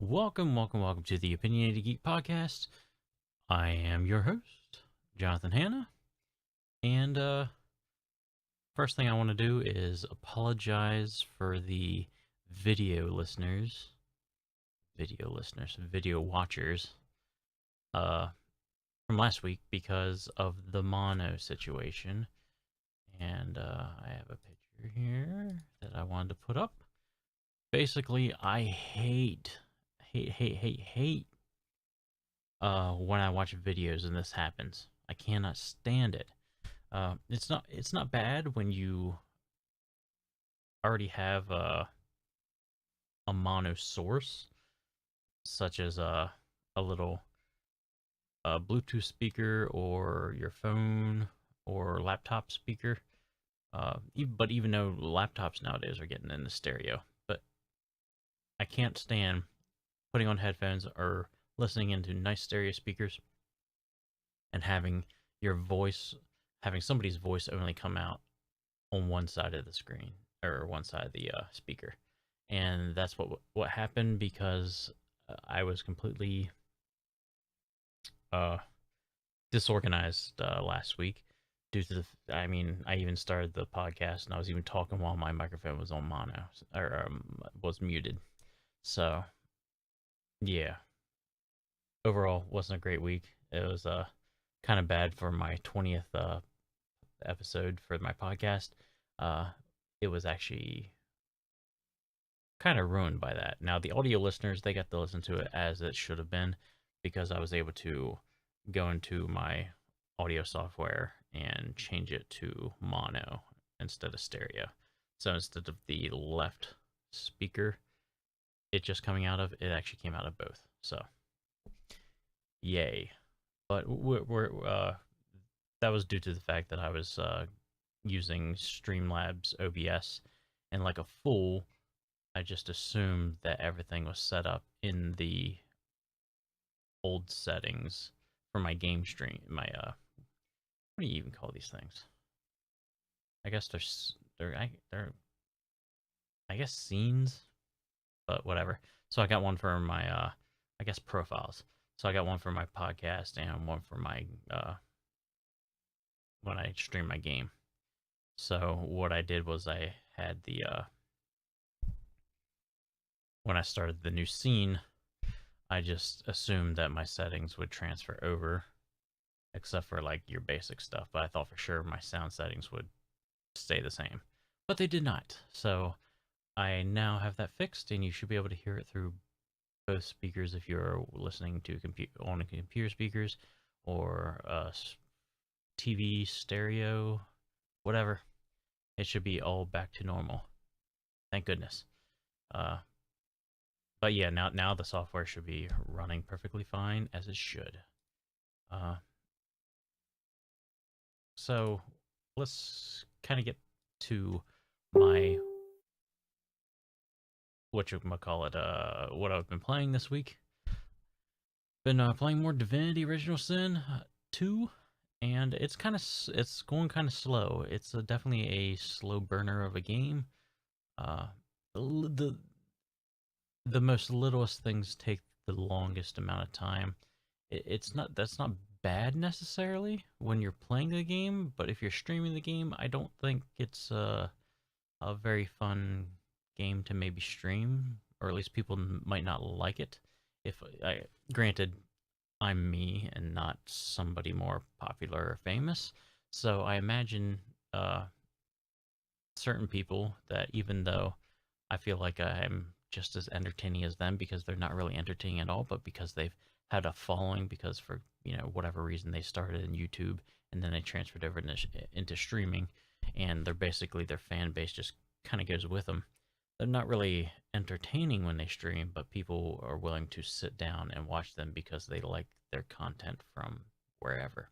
Welcome to the Opinionated Geek podcast. I am your host, Jonathan Hanna, and first thing I want to do is apologize for the video listeners, video watchers, uh, from last week because of the mono situation. And I have a picture here that I wanted to put up. Basically, I hate when I watch videos and this happens. I cannot stand it. It's not bad when you already have a mono source, such as a little Bluetooth speaker or your phone or laptop speaker. But even though laptops nowadays are getting into stereo, but I can't stand putting on headphones or listening into nice stereo speakers and having somebody's voice only come out on one side of the screen or one side of the speaker. And that's what happened because I was completely uh, disorganized last week due to I even started the podcast and I was even talking while my microphone was on mono or was muted. So yeah, overall wasn't a great week. It was kind of bad for my 20th episode for my podcast. Uh, it was actually kind of ruined by that. Now the audio listeners, they got to listen to it as it should have been because I was able to go into my audio software and change it to mono instead of stereo. So instead of the left speaker it just coming out of, it actually came out of both. So yay. But that was due to the fact that I was using Streamlabs OBS, and like a fool, I just assumed that everything was set up in the old settings for my game stream. What do you even call these things? I guess they're I guess scenes, but whatever. So I got one for my I guess profiles. So I got one for my podcast and one for my when I stream my game. So what I did was I had the when I started the new scene, I just assumed that my settings would transfer over, except for like your basic stuff. But I thought for sure my sound settings would stay the same, but they did not. So I now have that fixed, and you should be able to hear it through both speakers if you're listening to on computer speakers or TV, stereo, whatever. It should be all back to normal. Thank goodness. Uh, but yeah, now the software should be running perfectly fine as it should. Uh, so let's kind of get to my what I've been playing this week. Been playing more Divinity Original Sin 2, and it's going kind of slow. It's definitely a slow burner of a game. Uh, the the most littlest things take the longest amount of time. That's not bad necessarily when you're playing the game, but if you're streaming the game, I don't think it's a very fun game to maybe stream, or at least people might not like it. If I granted, I'm me and not somebody more popular or famous, so I imagine certain people that even though I feel like I'm just as entertaining as them because they're not really entertaining at all, but because they've had a following because for whatever reason they started in YouTube and then they transferred over into streaming, and they're basically their fan base just kind of goes with them. They're not really entertaining when they stream, but people are willing to sit down and watch them because they like their content from wherever.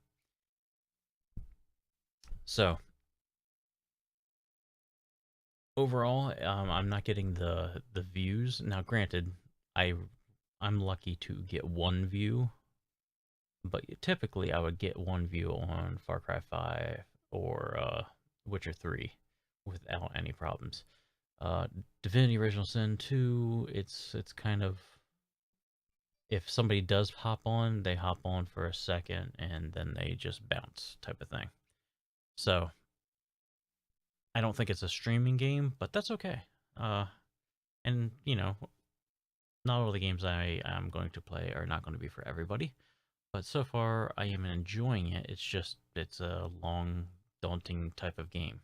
So overall, I'm not getting the views. Now, granted, I'm lucky to get one view, but typically I would get one view on Far Cry 5 or Witcher 3 without any problems. Divinity Original Sin 2, it's kind of if somebody does hop on, they hop on for a second and then they just bounce type of thing. So I don't think it's a streaming game, but that's okay. And you know, not all the games I am going to play are not going to be for everybody. But so far, I am enjoying it. It's just, it's a long, daunting type of game.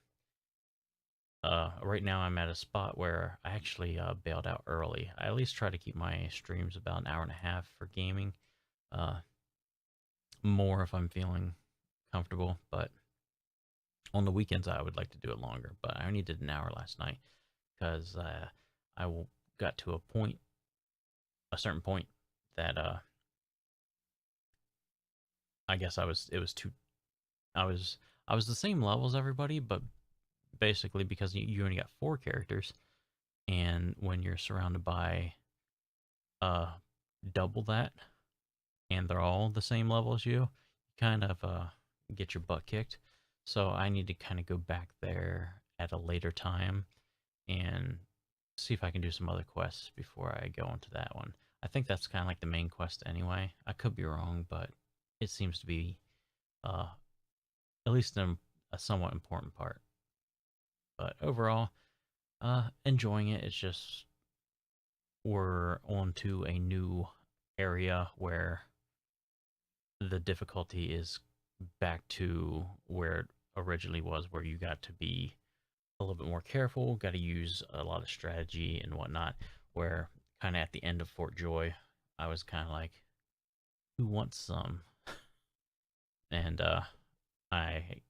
Right now I'm at a spot where I actually bailed out early. I at least try to keep my streams about an hour and a half for gaming. Uh, More if I'm feeling comfortable, but on the weekends I would like to do it longer. But I only did an hour last night because got to a certain point that I guess it was too, I was the same level as everybody, but basically because you only got 4 characters, and when you're surrounded by uh double that, and they're all the same level as you kind of get your butt kicked. So I need to kind of go back there at a later time and see if I can do some other quests before I go into that one. I think that's kind of like the main quest anyway. I could be wrong, but it seems to be uh, at least a somewhat important part. But overall, enjoying it. It's just we're on to a new area where the difficulty is back to where it originally was, where you got to be a little bit more careful, got to use a lot of strategy and whatnot. Where kind of at the end of Fort Joy, I was kind of like, who wants some? And I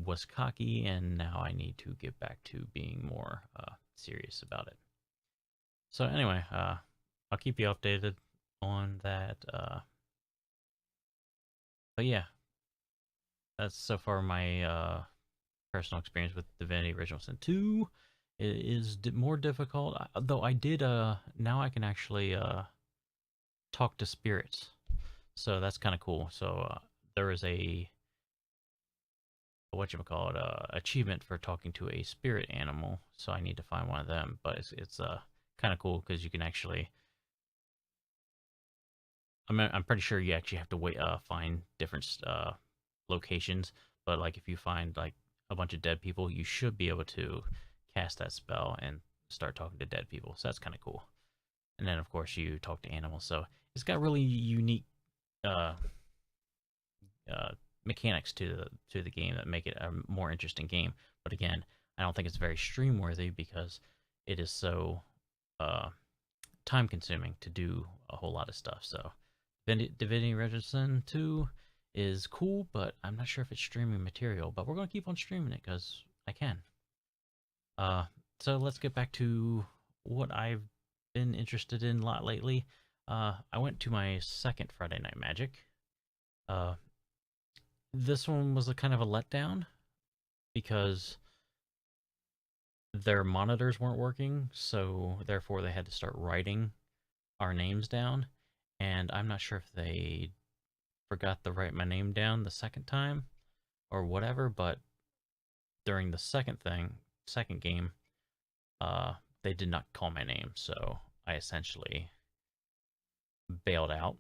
was cocky, and now I need to get back to being more serious about it. So anyway, I'll keep you updated on that. But yeah, that's so far my personal experience with Divinity Original Sin 2. It is more difficult, though I did, now I can actually talk to spirits. So that's kind of cool. So there is a, whatchamacallit, achievement for talking to a spirit animal. So I need to find one of them. But it's kind of cool because you can actually, I'm pretty sure you actually have to wait, find different locations. But like if you find like a bunch of dead people, you should be able to cast that spell and start talking to dead people. So that's kind of cool. And then of course you talk to animals. So it's got really unique uh, uh, mechanics to the game that make it a more interesting game. But again, I don't think it's very stream worthy because it is so time consuming to do a whole lot of stuff. So Divinity Original Sin 2 is cool, but I'm not sure if it's streaming material. But we're gonna keep on streaming it because I can. Uh, so let's get back to what I've been interested in a lot lately. I went to my second Friday Night Magic. Uh, this one was a kind of a letdown because their monitors weren't working, so therefore they had to start writing our names down. And I'm not sure if they forgot to write my name down the second time or whatever, but during the second game, they did not call my name, so I essentially bailed out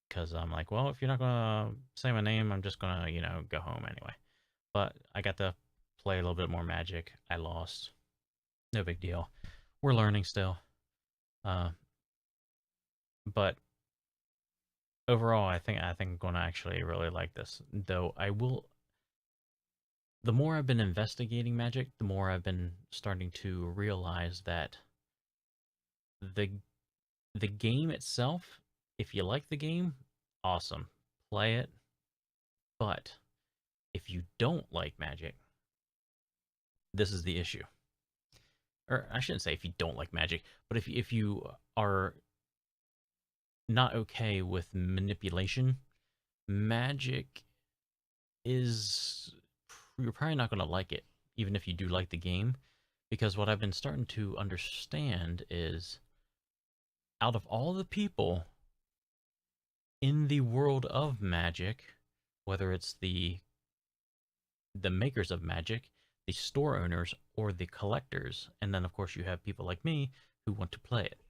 because I'm like, well, if you're not gonna say my name, I'm just gonna, go home anyway. But I got to play a little bit more Magic. I lost. No big deal. We're learning still. But overall, I think I'm gonna actually really like this. Though I will. The more I've been investigating Magic, the more I've been starting to realize that the the game itself, if you like the game, awesome, play it. But if you don't like Magic, this is the issue. Or I shouldn't say if you don't like Magic, but if you are not okay with manipulation, Magic is, you're probably not going to like it, even if you do like the game. Because what I've been starting to understand is, out of all the people in the world of Magic, whether it's the makers of Magic, the store owners, or the collectors, and then of course you have people like me who want to play it.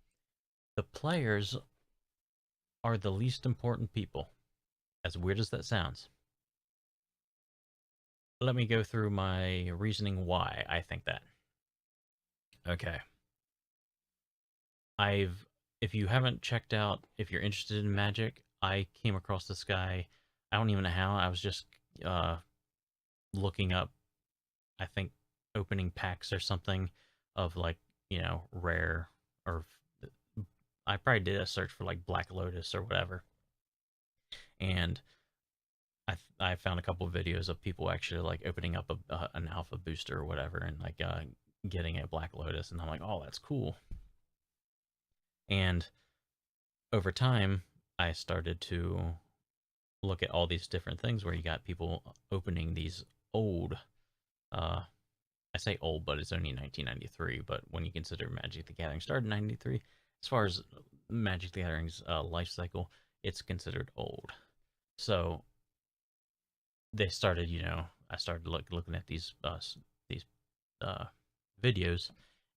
The players are the least important people, as weird as that sounds. Let me go through my reasoning why I think that. Okay. If you haven't checked out, if you're interested in Magic, I came across this guy. I don't even know how. I was just uh, looking up, I think, opening packs or something of like, rare, or I probably did a search for like Black Lotus or whatever. And I found a couple of videos of people actually like opening up an alpha booster or whatever, and like getting a Black Lotus, and I'm like, oh, that's cool. And over time, I started to look at all these different things where you got people opening these old, I say old, but it's only 1993. But when you consider Magic the Gathering started in 93, as far as Magic the Gathering's life cycle, it's considered old. So they started, I started looking at these uh, videos,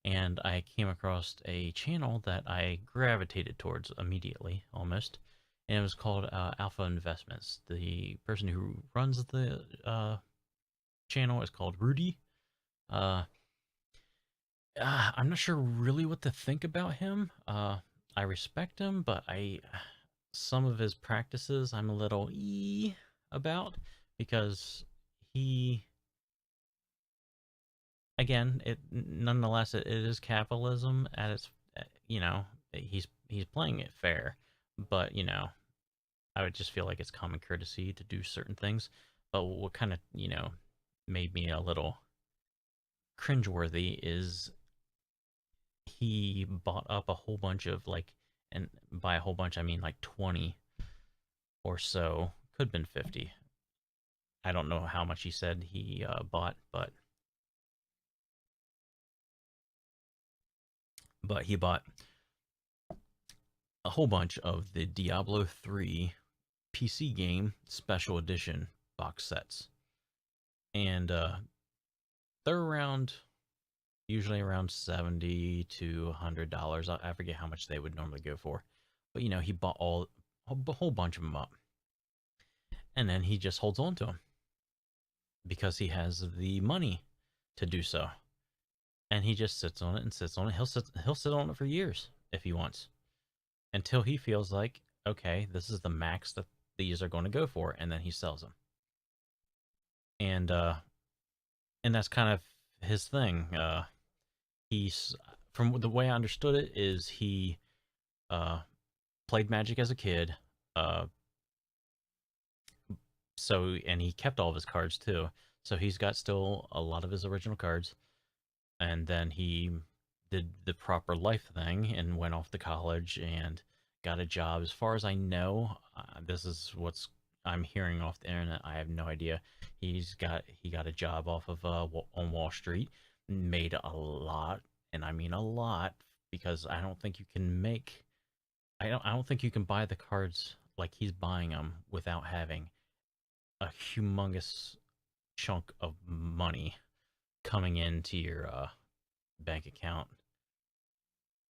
and I came across a channel that I gravitated towards immediately, almost, and it was called Alpha Investments. The person who runs the channel is called Rudy. I'm not sure really what to think about him. I respect him, but some of his practices I'm a little about, because he, again, nonetheless it is capitalism at its, he's playing it fair, but I would just feel like it's common courtesy to do certain things. But what kind of made me a little cringeworthy is he bought up a whole bunch of like, and by a whole bunch I mean like 20 or so, could have been 50. I don't know how much he said he bought, but he bought a whole bunch of the Diablo 3 PC game special edition box sets, and they're usually around $70 to $100. I forget how much they would normally go for, but he bought a whole bunch of them up, and then he just holds on to them because he has the money to do so, and he just sits on it and sits on it. He'll sit on it for years if he wants, until he feels like, okay, this is the max that these are going to go for, and then he sells them. And that's kind of his thing. He's, from the way I understood it, is he played Magic as a kid, and he kept all of his cards too. So he's got still a lot of his original cards, and then he did the proper life thing and went off to college and got a job. As far as I know, this is what's I'm hearing off the internet. I have no idea. He got a job off of on Wall Street, made a lot, and I mean a lot, because I don't think you can make, I don't think you can buy the cards like he's buying them without having a humongous chunk of money coming into your bank account.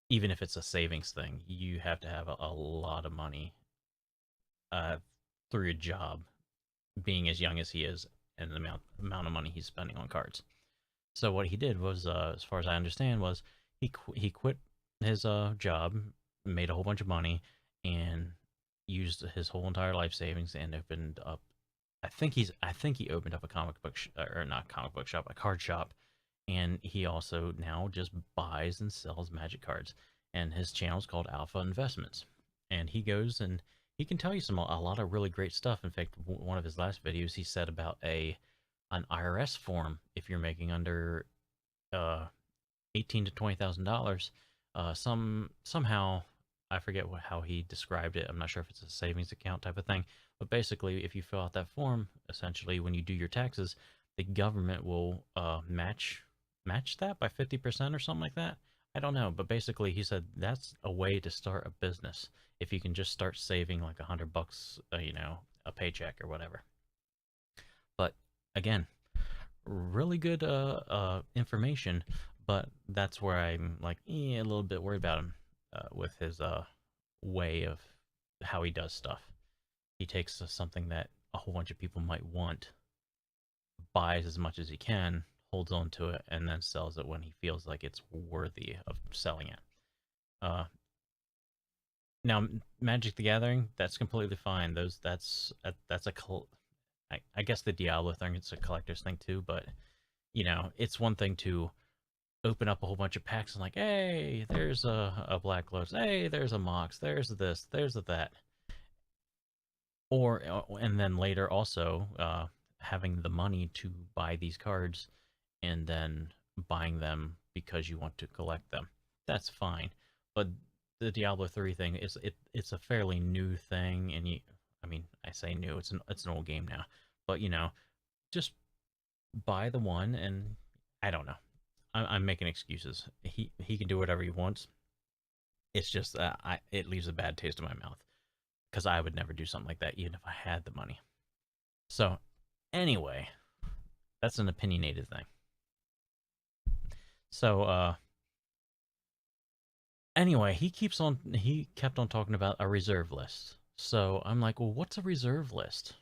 Even if it's a savings thing, you have to have a lot of money uh, through a job, being as young as he is, and the amount of money he's spending on cards. So what he did was, as far as I understand, was he quit his job, made a whole bunch of money, and used his whole entire life savings and opened up. I think he opened up a comic book or not comic book shop, a card shop, and he also now just buys and sells Magic cards. And his channel is called Alpha Investments, and he goes and he can tell you a lot of really great stuff. In fact, one of his last videos, he said about an IRS form, if you're making under $18,000 to $20,000, somehow, I forget how he described it. I'm not sure if it's a savings account type of thing, but basically, if you fill out that form, essentially, when you do your taxes, the government will match that by 50% or something like that. I don't know, but basically, he said that's a way to start a business if you can just start saving like $100, a paycheck or whatever. But again, really good information, but that's where I'm like a little bit worried about him. with his way of how he does stuff. He takes something that a whole bunch of people might want, buys as much as he can, holds on to it, and then sells it when he feels like it's worthy of selling it. Uh, Now, Magic the Gathering, that's completely fine. That's a I guess the Diablo thing, it's a collector's thing too. But it's one thing to open up a whole bunch of packs and like, hey, there's a Black Lotus, hey, there's a Mox, there's this, there's that, or and then later also having the money to buy these cards and then buying them because you want to collect them. That's fine. But the Diablo 3 thing it's a fairly new thing, and I mean, I say new, it's an old game now. But just buy the one, and I don't know. I'm making excuses. He can do whatever he wants. It's just it leaves a bad taste in my mouth because I would never do something like that even if I had the money. So anyway, that's an opinionated thing. So anyway, he kept on talking about a reserve list. So I'm like, well, what's a reserve list?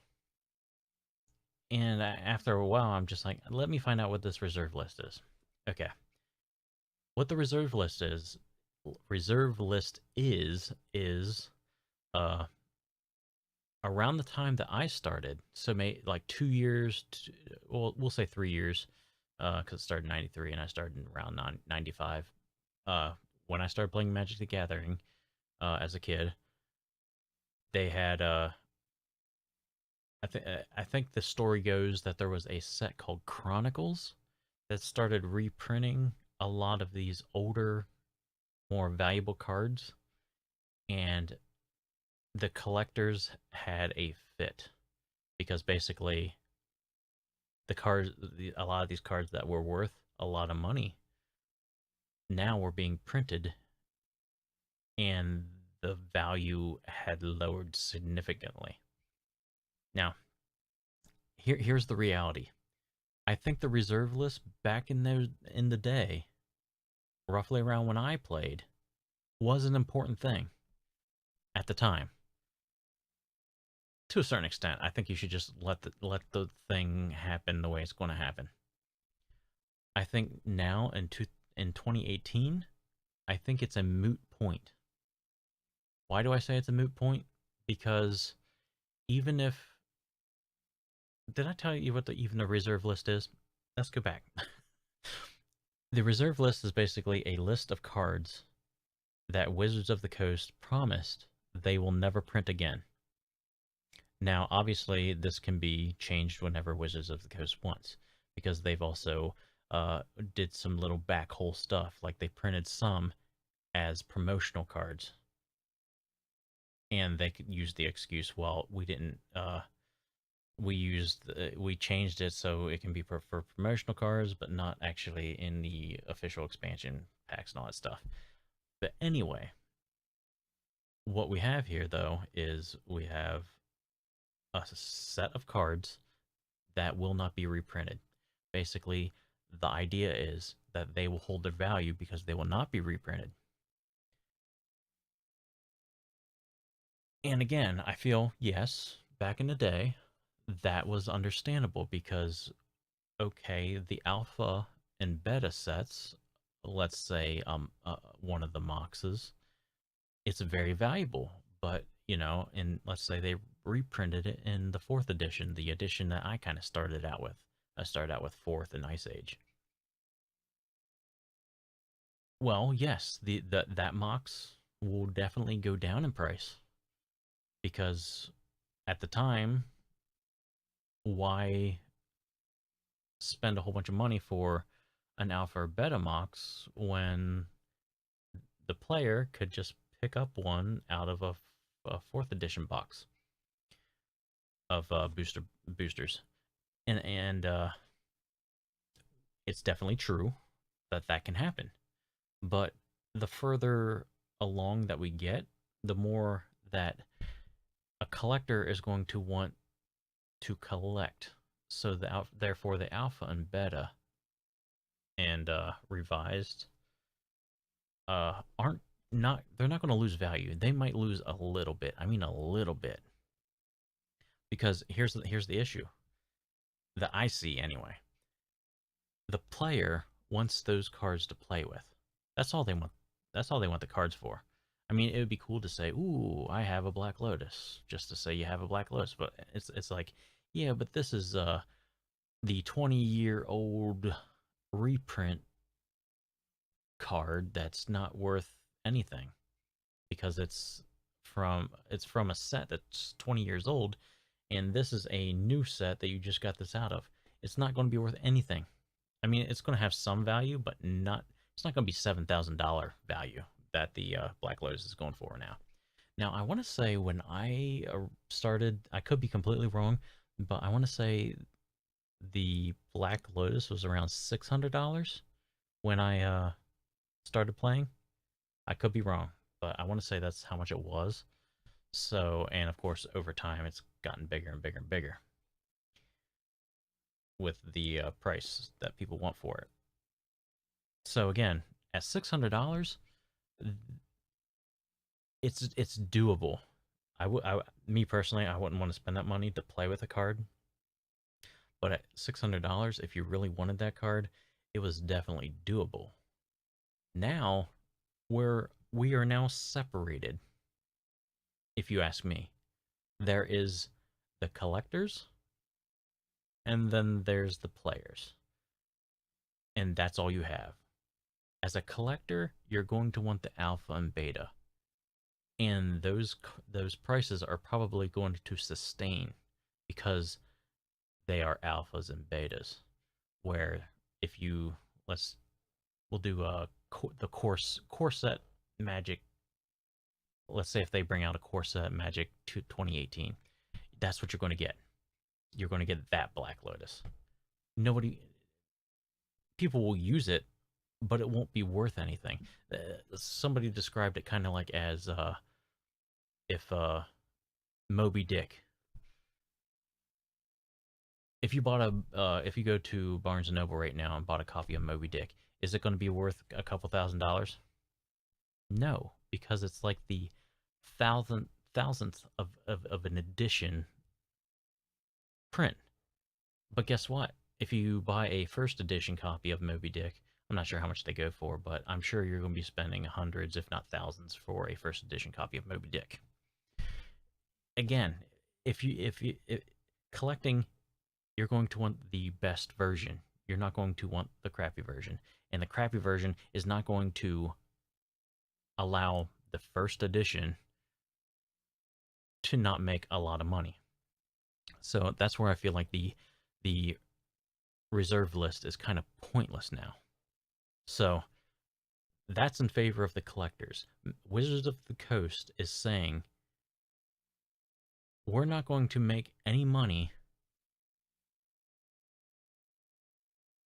And after a while, I'm just like, let me find out what this reserve list is. Okay. What the reserve list is around the time that I started, so like 2 years, well, we'll say 3 years, because it started in 93 and I started around 95. When I started playing Magic the Gathering as a kid, they had I think the story goes that there was a set called Chronicles that started reprinting a lot of these older, more valuable cards, and the collectors had a fit because basically a lot of these cards that were worth a lot of money now were being printed, and the value had lowered significantly. Now, here's the reality. I think the reserve list back in the day, roughly around when I played, was an important thing at the time. To a certain extent, I think you should just let the thing happen the way it's going to happen. I think now in 2018, I think it's a moot point. Why do I say it's a moot point? Because even if did I tell you what even the reserve list is? Let's go back. The reserve list is basically a list of cards that Wizards of the Coast promised they will never print again. Now, obviously, this can be changed whenever Wizards of the Coast wants, because they've also did some little backhole stuff, like they printed some as promotional cards, and they could use the excuse, well, we didn't, we changed it so it can be for promotional cards, but not actually in the official expansion packs and all that stuff. But anyway, what we have here, though, is we have a set of cards that will not be reprinted. Basically, the idea is that they will hold their value because they will not be reprinted. And again, I feel, yes, back in the day, that was understandable because, okay, the alpha and beta sets, let's say one of the Moxes, it's very valuable, but and let's say they reprinted it in the 4th edition, the edition that I kind of started out with. I started out with 4th and Ice Age. Well, yes, that Mox will definitely go down in price because at the time, why spend a whole bunch of money for an alpha or beta Mox when the player could just pick up one out of a 4th edition box of boosters, and it's definitely true that can happen. But the further along that we get, the more that a collector is going to want to collect. So therefore, the alpha and beta and revised aren't they're not going to lose value. They might lose a little bit. I mean a little bit. Because here's the issue that I see anyway. The player wants those cards to play with. That's all they want. That's all they want the cards for. I mean, it would be cool to say, "Ooh, I have a Black Lotus," just to say you have a Black Lotus. But it's like, yeah, but this is the 20-year-old reprint card that's not worth anything because it's from a set that's 20 years old, and this is a new set that you just got this out of. It's not going to be worth anything. I mean, it's going to have some value, but not. It's not going to be $7,000 value that the Black Lotus is going for now. Now, I want to say when I started, I could be completely wrong, but I want to say the Black Lotus was around $600 when I started playing. I could be wrong, but I want to say that's how much it was. So, and of course, over time, it's gotten bigger and bigger and bigger with the price that people want for it. So again, at $600, it's doable. Me personally, I wouldn't want to spend that money to play with a card. But at $600, if you really wanted that card, it was definitely doable. Now, we are now separated. If you ask me, there is the collectors, and then there's the players, and that's all you have. As a collector, you're going to want the alpha and beta, and those prices are probably going to sustain because they are alphas and betas. Where if you we'll do the core set Magic. Let's say if they bring out a core set Magic 2018, that's what you're going to get. You're going to get that Black Lotus. People will use it, but it won't be worth anything. Somebody described it kind of like as if Moby Dick. If you if you go to Barnes and Noble right now and bought a copy of Moby Dick, is it going to be worth a couple $1,000s? No, because it's like the thousandth of an edition print. But guess what? If you buy a first edition copy of Moby Dick, I'm not sure how much they go for, but I'm sure you're going to be spending hundreds, if not thousands, for a first edition copy of Moby Dick. Again, if collecting, you're going to want the best version. You're not going to want the crappy version. And the crappy version is not going to allow the first edition to not make a lot of money. So that's where I feel like the reserve list is kind of pointless now. So that's in favor of the collectors. Wizards of the Coast is saying, we're not going to make any money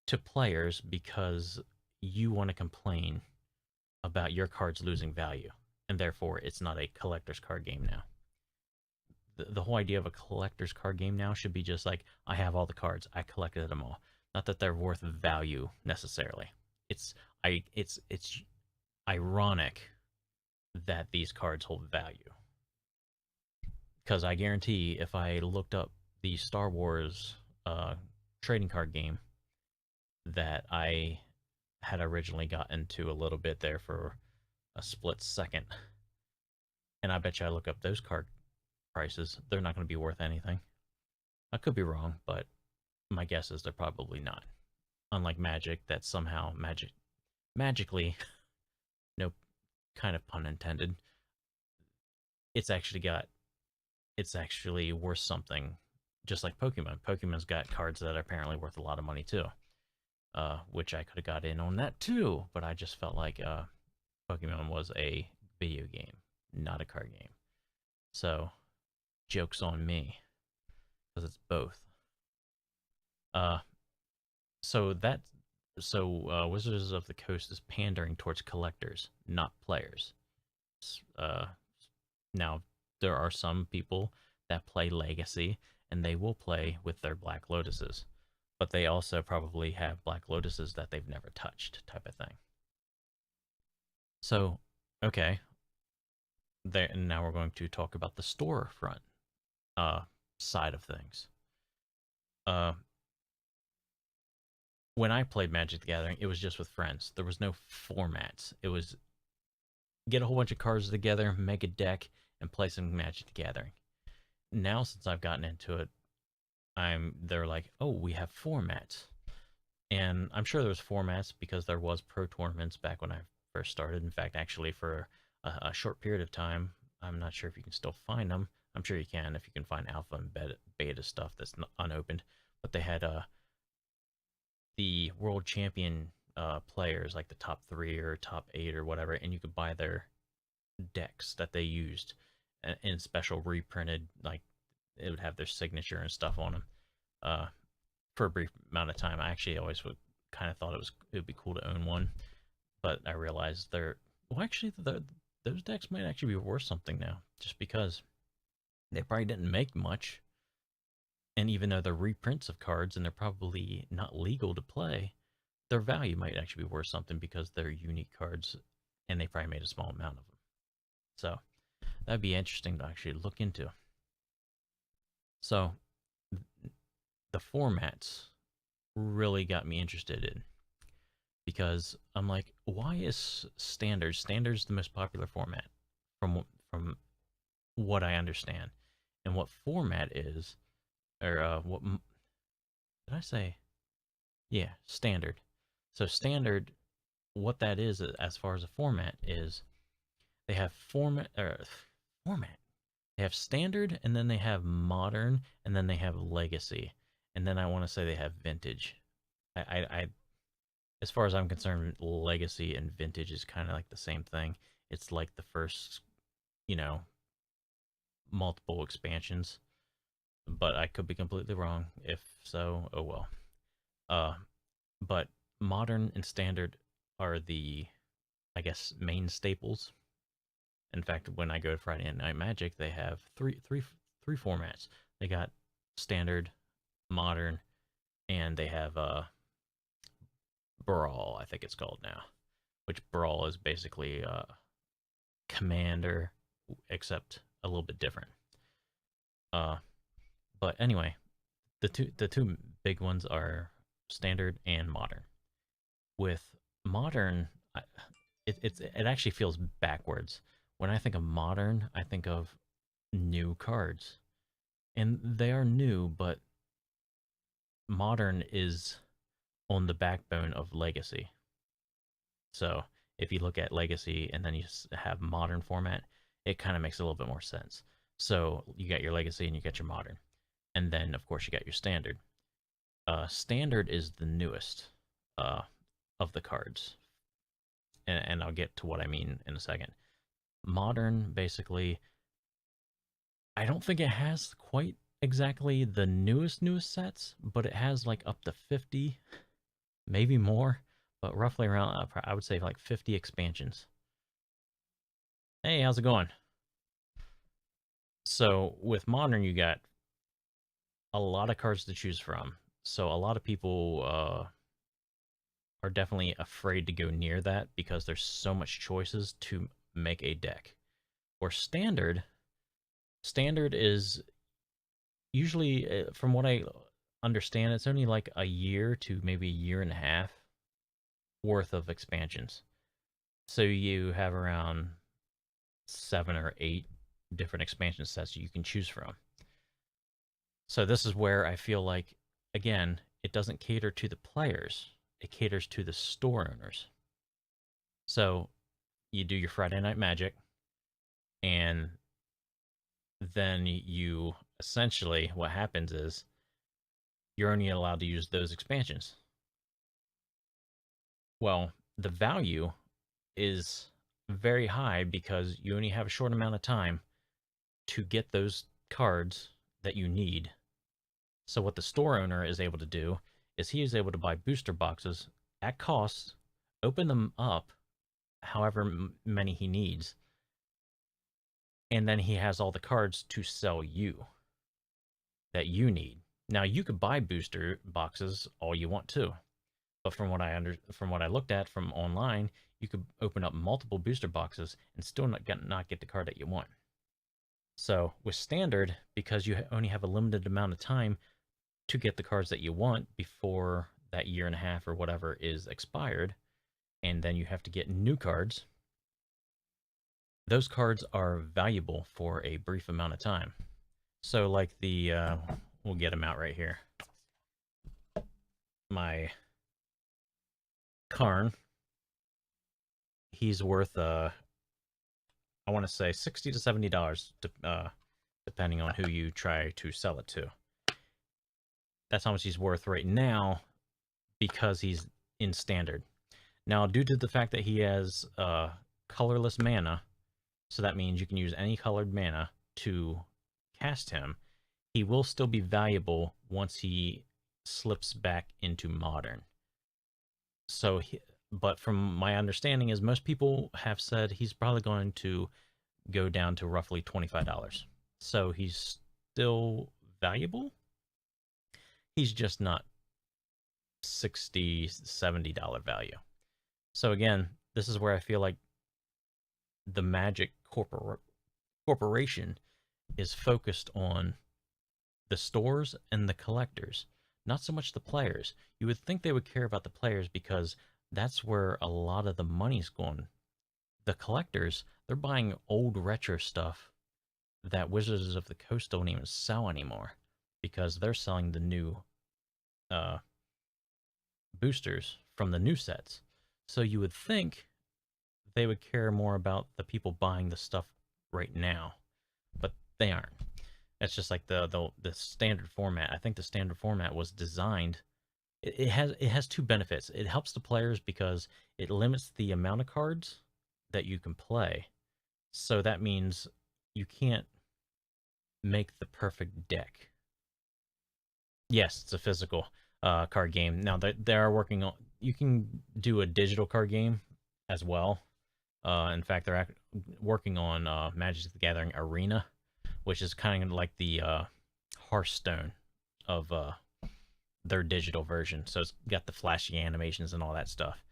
to players because you want to complain about your cards losing value, and therefore it's not a collector's card game now. The whole idea of a collector's card game now should be just like, I have all the cards, I collected them all. Not that they're worth value necessarily. It's ironic that these cards hold value. Because I guarantee if I looked up the Star Wars trading card game that I had originally got into a little bit there for a split second, and I bet you I look up those card prices, they're not going to be worth anything. I could be wrong, but my guess is they're probably not. Unlike Magic, that somehow magically, no kind of pun intended, it's actually worth something, just like Pokemon. Pokemon's got cards that are apparently worth a lot of money too, which I could have got in on that too, but I just felt like Pokemon was a video game, not a card game. So, joke's on me, because it's both. Wizards of the Coast is pandering towards collectors, not players. Now, there are some people that play Legacy, and they will play with their Black Lotuses, but they also probably have Black Lotuses that they've never touched, type of thing. So, Okay, there, and now we're going to talk about the storefront uh, side of things. Uh, when I played Magic the Gathering, it was just with friends. There was no formats. It was get a whole bunch of cards together, make a deck, and play some Magic the Gathering. Now, since I've gotten into it, they're like, oh, we have formats, and I'm sure there was formats because there was pro tournaments back when I first started. In fact, actually, for a short period of time, I'm not sure if you can still find them. I'm sure you can if you can find alpha and beta stuff that's unopened. But they had the world champion players, like the top 3 or top 8 or whatever, and you could buy their decks that they used in special reprinted, like it would have their signature and stuff on them. For a brief amount of time, I actually always would kind of thought it would be cool to own one, but I realized those decks might actually be worth something now, just because they probably didn't make much, and even though they're reprints of cards and they're probably not legal to play, their value might actually be worth something because they're unique cards, and they probably made a small amount of them. So that'd be interesting to actually look into. So the formats really got me interested in, because I'm like, why is standard? Standard's the most popular format from what I understand, and what format is, or what did I say? Yeah, standard. So standard, what that is as far as a format is, they have format. They have standard, and then they have modern, and then they have legacy, and then I want to say they have vintage. I as far as I'm concerned, legacy and vintage is kind of like the same thing. It's like the first, you know, multiple expansions, but I could be completely wrong. If so, oh well. Uh, but modern and standard are the, I guess, main staples. In fact, when I go to Friday Night Magic, they have three formats. They got standard, modern, and they have Brawl, I think it's called now. Which Brawl is basically Commander, except a little bit different. Uh, but anyway, the two big ones are standard and modern. With modern, it actually feels backwards. When I think of modern, I think of new cards, and they are new, but modern is on the backbone of legacy. So if you look at legacy and then you have modern format, it kind of makes a little bit more sense. So you got your legacy and you got your modern, and then of course you got your standard. Standard is the newest uh, of the cards, and I'll get to what I mean in a second. Modern, basically, I don't think it has quite exactly the newest sets, but it has like up to 50, maybe more, but roughly around, I would say like 50 expansions. Hey, how's it going? So with modern, you got a lot of cards to choose from. So a lot of people are definitely afraid to go near that because there's so much choices to make a deck. Or standard is usually, from what I understand, it's only like a year to maybe a year and a half worth of expansions. So you have around 7 or 8 different expansion sets you can choose from. So this is where I feel like, again, it doesn't cater to the players. It caters to the store owners. So you do your Friday Night Magic, and then you essentially, what happens is you're only allowed to use those expansions. Well, the value is very high because you only have a short amount of time to get those cards that you need. So what the store owner is able to do is he is able to buy booster boxes at cost, open them up however many he needs, and then he has all the cards to sell you that you need. Now, you could buy booster boxes all you want to, But from what I looked at from online, you could open up multiple booster boxes and still not get the card that you want. So with standard, because you only have a limited amount of time to get the cards that you want before that year and a half or whatever is expired, and then you have to get new cards, those cards are valuable for a brief amount of time. So like we'll get them out right here. My Karn, he's worth I want to say $60 to $70, depending on who you try to sell it to. That's how much he's worth right now because he's in standard. Now, due to the fact that he has colorless mana, so that means you can use any colored mana to cast him, he will still be valuable once he slips back into modern. So, but from my understanding is most people have said he's probably going to go down to roughly $25. So he's still valuable. He's just not $60, $70 value. So again, this is where I feel like the Magic Corporation is focused on the stores and the collectors, not so much the players. You would think they would care about the players because that's where a lot of the money's going. The collectors, they're buying old retro stuff that Wizards of the Coast don't even sell anymore because they're selling the new boosters from the new sets. So you would think they would care more about the people buying the stuff right now, but they aren't. It's just like the standard format. I think the standard format was designed. It has two benefits. It helps the players because it limits the amount of cards that you can play. So that means you can't make the perfect deck. Yes, it's a physical card game. Now they are working on. You can do a digital card game as well. In fact, they're working on Magic the Gathering Arena, which is kind of like the Hearthstone of their digital version. So it's got the flashy animations and all that stuff.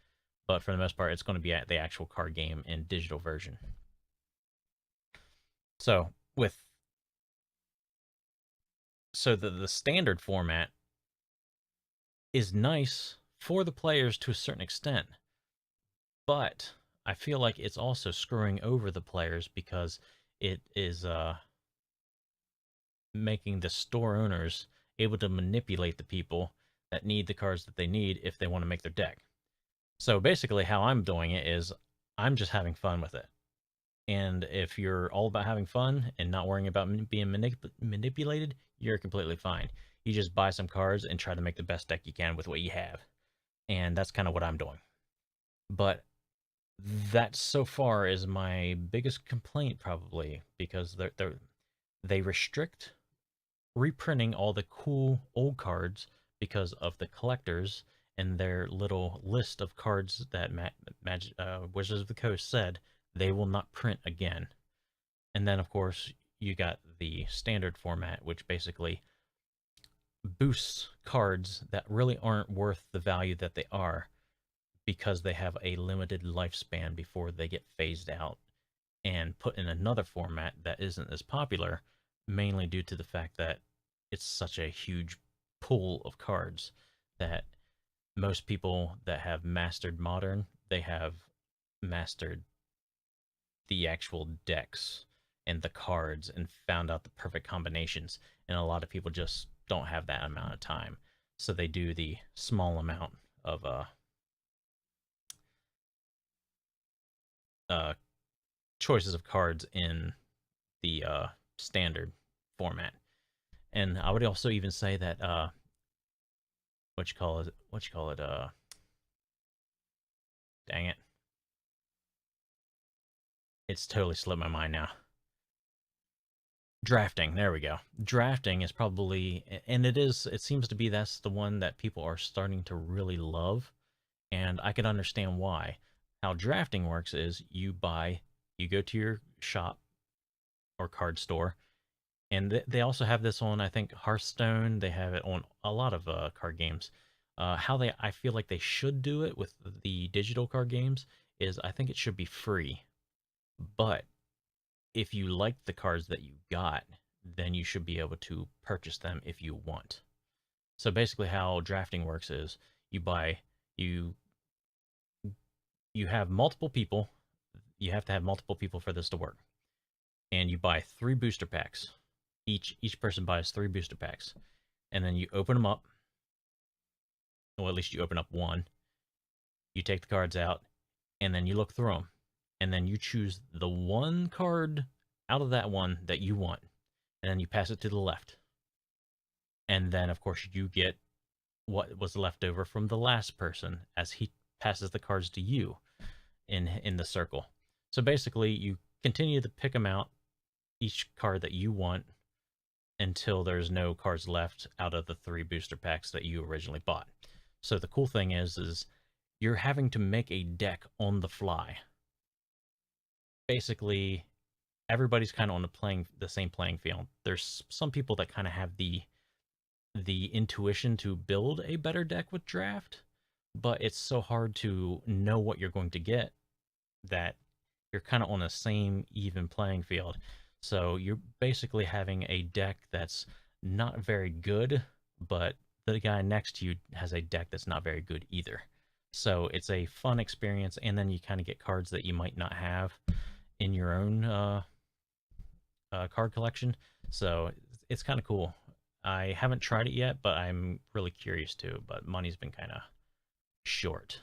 But for the most part, it's going to be the actual card game in digital version. So the standard format is nice for the players to a certain extent, but I feel like it's also screwing over the players because it is making the store owners able to manipulate the people that need the cards that they need if they want to make their deck. So basically how I'm doing it is I'm just having fun with it. And if you're all about having fun and not worrying about being manipulated, you're completely fine. You just buy some cards and try to make the best deck you can with what you have. And that's kind of what I'm doing. But that so far is my biggest complaint probably because they restrict reprinting all the cool old cards because of the collectors and their little list of cards that Wizards of the Coast said they will not print again. And then, of course, you got the standard format, which basically boosts cards that really aren't worth the value that they are because they have a limited lifespan before they get phased out and put in another format that isn't as popular, mainly due to the fact that it's such a huge pool of cards that most people that have mastered Modern, they have mastered the actual decks and the cards and found out the perfect combinations. And a lot of people just don't have that amount of time. So they do the small amount of choices of cards in the standard format. And I would also even say that what you call it dang it, it's totally slipped my mind now. Drafting, there we go. Drafting is probably, and it seems to be that's the one that people are starting to really love, and I can understand why. How drafting works is you go to your shop or card store, and they also have this on, I think, Hearthstone. They have it on a lot of card games. I feel like they should do it with the digital card games is I think it should be free. But if you like the cards that you got, then you should be able to purchase them if you want. So basically how drafting works is you buy you you have multiple people. You have to have multiple people for this to work. And you buy 3 booster packs. Each person buys 3 booster packs. And then you open them up. Well, at least you open up one. You take the cards out, and then you look through them. And then you choose the one card out of that one that you want. And then you pass it to the left. And then, of course, you get what was left over from the last person as he passes the cards to you in the circle. So basically, you continue to pick them out, each card that you want, until there's no cards left out of the 3 booster packs that you originally bought. So the cool thing is you're having to make a deck on the fly. Basically, everybody's kind of on the same playing field. There's some people that kind of have the intuition to build a better deck with draft, but it's so hard to know what you're going to get that you're kind of on the same even playing field. So you're basically having a deck that's not very good, but the guy next to you has a deck that's not very good either. So it's a fun experience, and then you kind of get cards that you might not have in your own card collection. So it's kind of cool. I haven't tried it yet, but I'm really curious to. But money's been kind of short.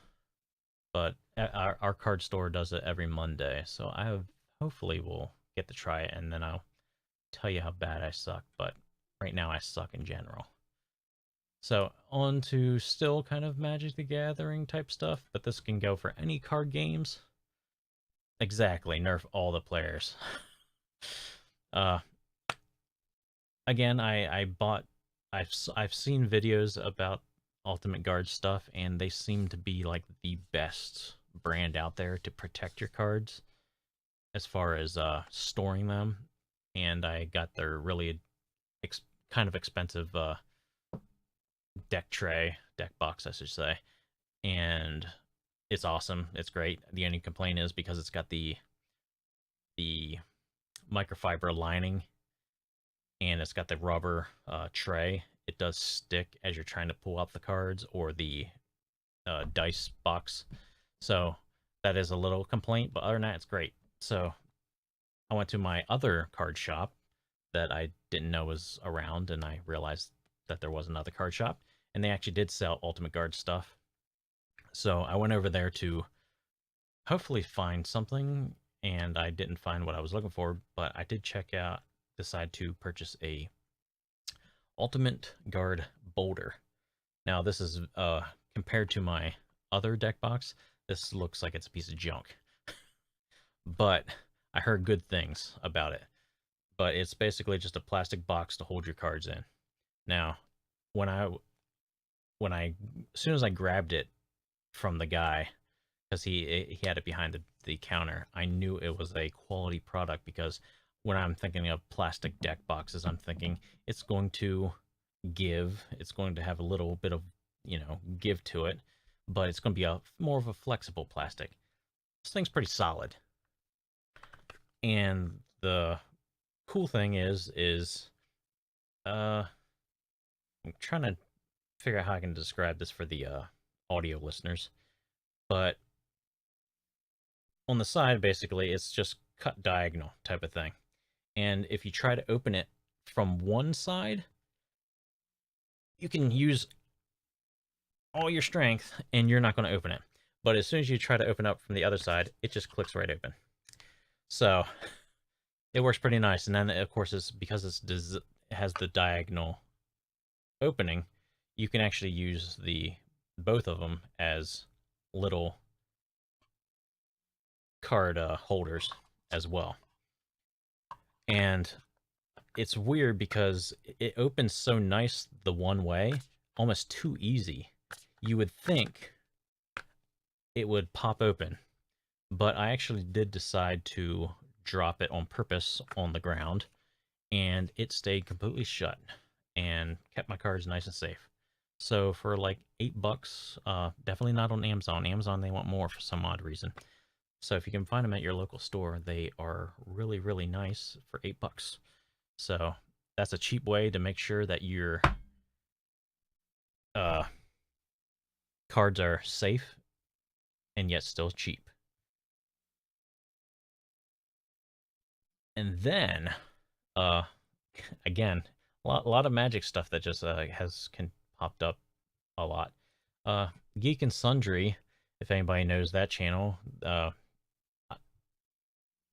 But our card store does it every Monday, so hopefully will get to try it, and then I'll tell you how bad I suck. But right now I suck in general. So on to still kind of Magic the Gathering type stuff, but this can go for any card games. Exactly, nerf all the players. Again, I've seen videos about Ultimate Guard stuff, and they seem to be like the best brand out there to protect your cards as far as storing them. And I got their really kind of expensive deck box, I should say, and it's awesome. It's great. The only complaint is because it's got the microfiber lining, and it's got the rubber tray. It does stick as you're trying to pull out the cards or the dice box. So that is a little complaint, but other than that, it's great. So I went to my other card shop that I didn't know was around, and I realized that there was another card shop, and they actually did sell Ultimate Guard stuff. So I went over there to hopefully find something, and I didn't find what I was looking for, but I did decide to purchase a Ultimate Guard Boulder. Now this is compared to my other deck box, this looks like it's a piece of junk. But I heard good things about it. But it's basically just a plastic box to hold your cards in. Now, as soon as I grabbed it from the guy, because he had it behind the counter, I knew it was a quality product, because when I'm thinking of plastic deck boxes, I'm thinking it's going to give, it's going to have a little bit of, give to it, but it's going to be more of a flexible plastic. This thing's pretty solid. And the cool thing is I'm trying to figure out how I can describe this for the audio listeners, but on the side, basically, it's just cut diagonal type of thing. And if you try to open it from one side, you can use all your strength and you're not going to open it. But as soon as you try to open up from the other side, it just clicks right open. So it works pretty nice. And then, of course, because it has the diagonal opening, you can actually use both of them as little card holders as well. And it's weird because it opens so nice the one way, almost too easy. You would think it would pop open, but I actually did decide to drop it on purpose on the ground, and it stayed completely shut and kept my cards nice and safe. So for like $8, definitely not on Amazon. Amazon, they want more for some odd reason. So if you can find them at your local store, they are really, really nice for $8. So that's a cheap way to make sure that your uh, cards are safe and yet still cheap. And then, uh, again, a lot of Magic stuff that just popped up a lot. Uh, Geek and Sundry, if anybody knows that channel,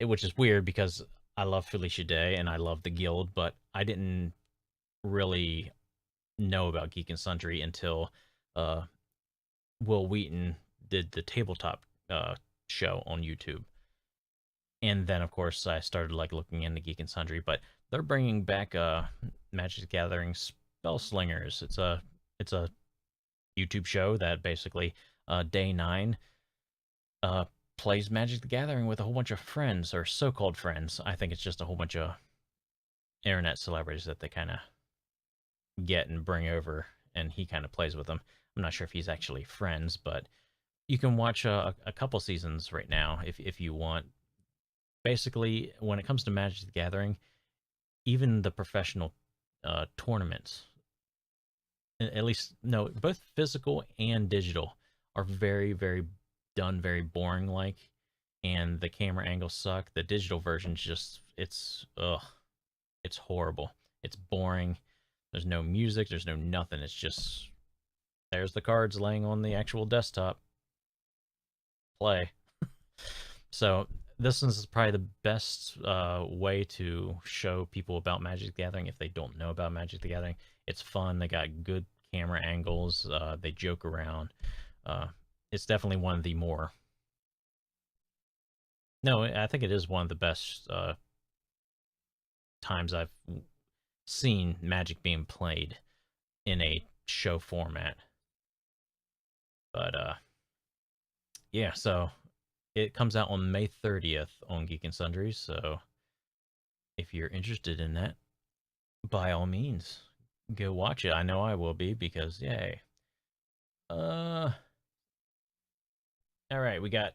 which is weird because I love Felicia Day and I love the Guild, but I didn't really know about Geek and Sundry until uh, Will Wheaton did the tabletop show on YouTube. And then, of course, I started like looking into Geek and Sundry, but they're bringing back Magic the Gathering Spellslingers. It's a YouTube show that basically day 9 uh, plays Magic the Gathering with a whole bunch of friends, or so-called friends. I think it's just a whole bunch of internet celebrities that they kind of get and bring over, and he kind of plays with them. I'm not sure if he's actually friends, but you can watch a couple seasons right now if you want. Basically, when it comes to Magic the Gathering, even the professional tournaments, at least no, both physical and digital, are very, very done, very boring like, and the camera angles suck. The digital version's just it's horrible. It's boring. There's no music. There's no nothing. It's just there's the cards laying on the actual desktop. Play. So this is probably the best way to show people about Magic the Gathering if they don't know about Magic the Gathering. It's fun. They got good camera angles. They joke around. It's definitely one of the more. No, I think it is one of the best times I've seen Magic being played in a show format. But yeah, so it comes out on May 30th on Geek and Sundry. So if you're interested in that, by all means, go watch it. I know I will be because yay. All right, we got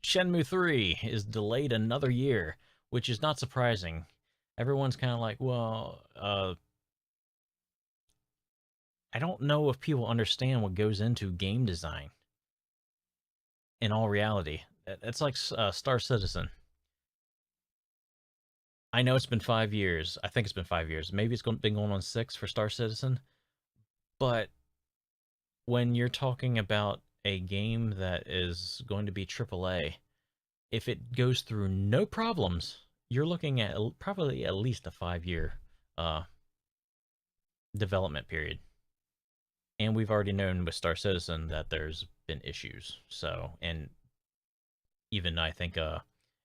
Shenmue 3 is delayed another year, which is not surprising. Everyone's kind of like, well, I don't know if people understand what goes into game design in all reality. It's like Star Citizen. I know it's been 5 years. I think it's been 5 years. Maybe been going on 6 for Star Citizen. But when you're talking about a game that is going to be AAA, if it goes through no problems, you're looking at probably at least a 5 year uh, development period. And we've already known with Star Citizen that there's been issues. So, and even I think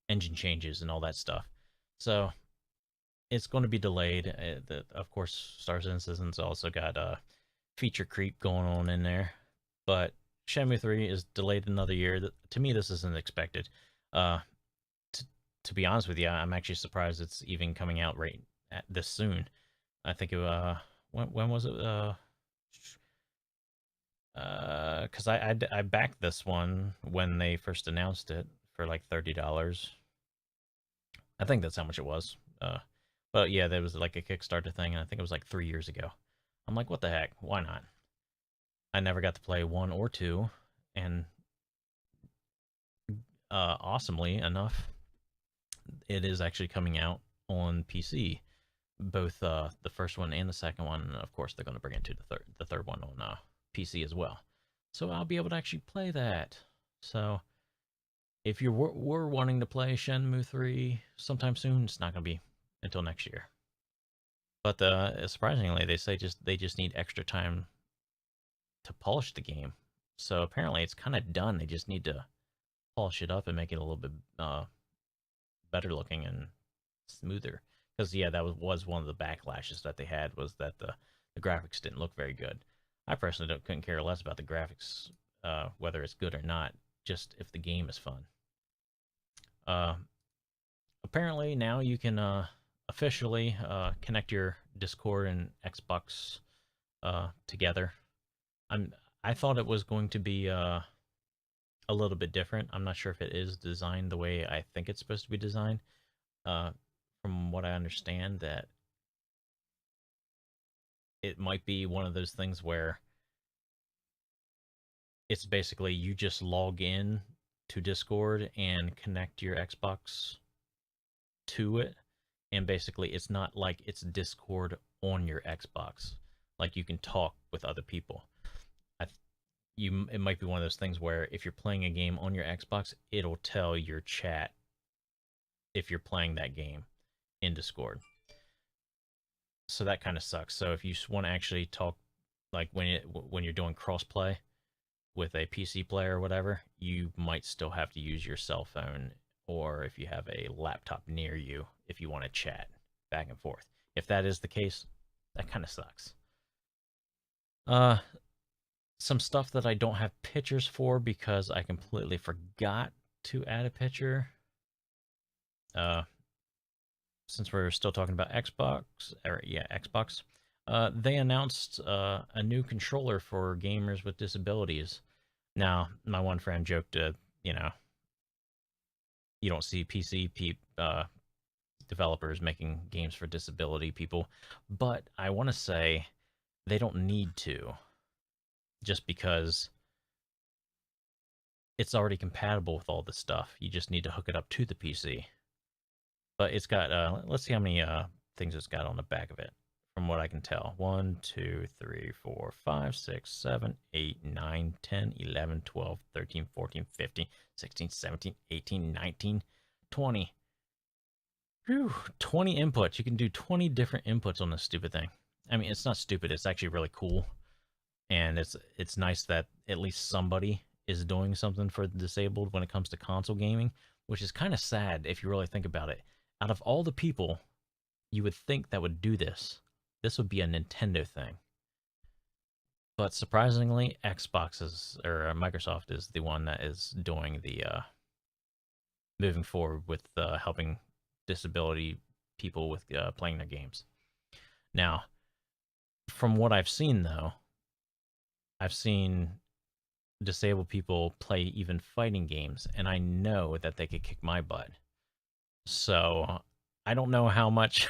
engine changes and all that stuff. So it's going to be delayed. Of course, Star Citizen's also got feature creep going on in there. But Shenmue 3 is delayed another year. To me, this isn't expected. Uh, to be honest with you, I'm actually surprised it's even coming out right this soon. I think when was it? Because I backed this one when they first announced it for like $30. I think that's how much it was. But yeah, there was like a Kickstarter thing, and I think it was like 3 years ago. I'm like, what the heck? Why not? I never got to play 1 or 2, and awesomely enough, it is actually coming out on PC. Both the first one and the second one, and of course, they're going to bring it to the third one on PC as well. So I'll be able to actually play that. So if you were wanting to play Shenmue 3 sometime soon, it's not going to be until next year. But surprisingly, they just need extra time to polish the game. So apparently, it's kind of done. They just need to polish it up and make it a little bit better looking and smoother. Because yeah, that was one of the backlashes that they had, was that the graphics didn't look very good. I personally couldn't care less about the graphics, whether it's good or not, just if the game is fun. Apparently now you can officially connect your Discord and Xbox together. I thought it was going to be a little bit different. I'm not sure if it is designed the way I think it's supposed to be designed. Uh, from what I understand, that it might be one of those things where it's basically you just log in to Discord and connect your Xbox to it, and basically it's not like it's Discord on your Xbox. Like you can talk with other people. It might be one of those things where if you're playing a game on your Xbox, it'll tell your chat if you're playing that game in Discord. So that kind of sucks. So if you want to actually talk, like when you're doing crossplay with a PC player or whatever, you might still have to use your cell phone, or if you have a laptop near you, if you want to chat back and forth. If that is the case, that kind of sucks. Some stuff that I don't have pictures for because I completely forgot to add a picture. Since we're still talking about Xbox, Xbox, they announced a new controller for gamers with disabilities. Now, my one friend joked, you don't see PC developers making games for disability people, but I want to say they don't need to, just because it's already compatible with all this stuff. You just need to hook it up to the PC. But it's got, let's see how many things it's got on the back of it, from what I can tell. 1, 2, 3, 4, 5, 6, 7, 8, 9, 10, 11, 12, 13, 14, 15, 16, 17, 18, 19, 20. Whew, 20 inputs. You can do 20 different inputs on this stupid thing. I mean, it's not stupid. It's actually really cool. And it's nice that at least somebody is doing something for the disabled when it comes to console gaming, which is kind of sad if you really think about it. Out of all the people you would think that would do this, this would be a Nintendo thing. But surprisingly, Microsoft is the one that is doing the moving forward with helping disability people with playing their games. Now, from what I've seen, though, I've seen disabled people play even fighting games, and I know that they could kick my butt. So I don't know how much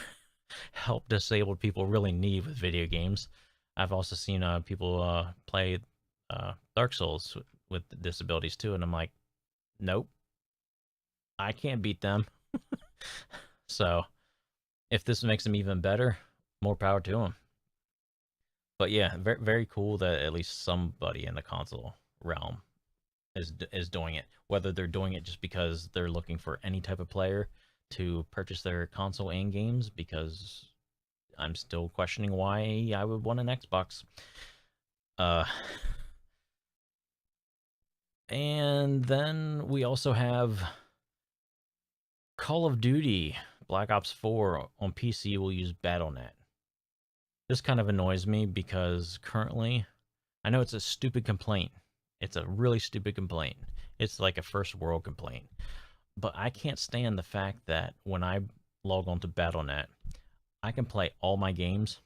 help disabled people really need with video games. I've also seen people play Dark Souls with disabilities too, and I'm like, nope, I can't beat them. So if this makes them even better, more power to them. But yeah, very very cool that at least somebody in the console realm is doing it. Whether they're doing it just because they're looking for any type of player to purchase their console and games, because I'm still questioning why I would want an Xbox. And then we also have Call of Duty Black Ops 4 on PC will use Battle.net. This kind of annoys me because currently, I know it's a stupid complaint. It's a really stupid complaint. It's like a first world complaint. But I can't stand the fact that when I log on to Battle.net, I can play all my games,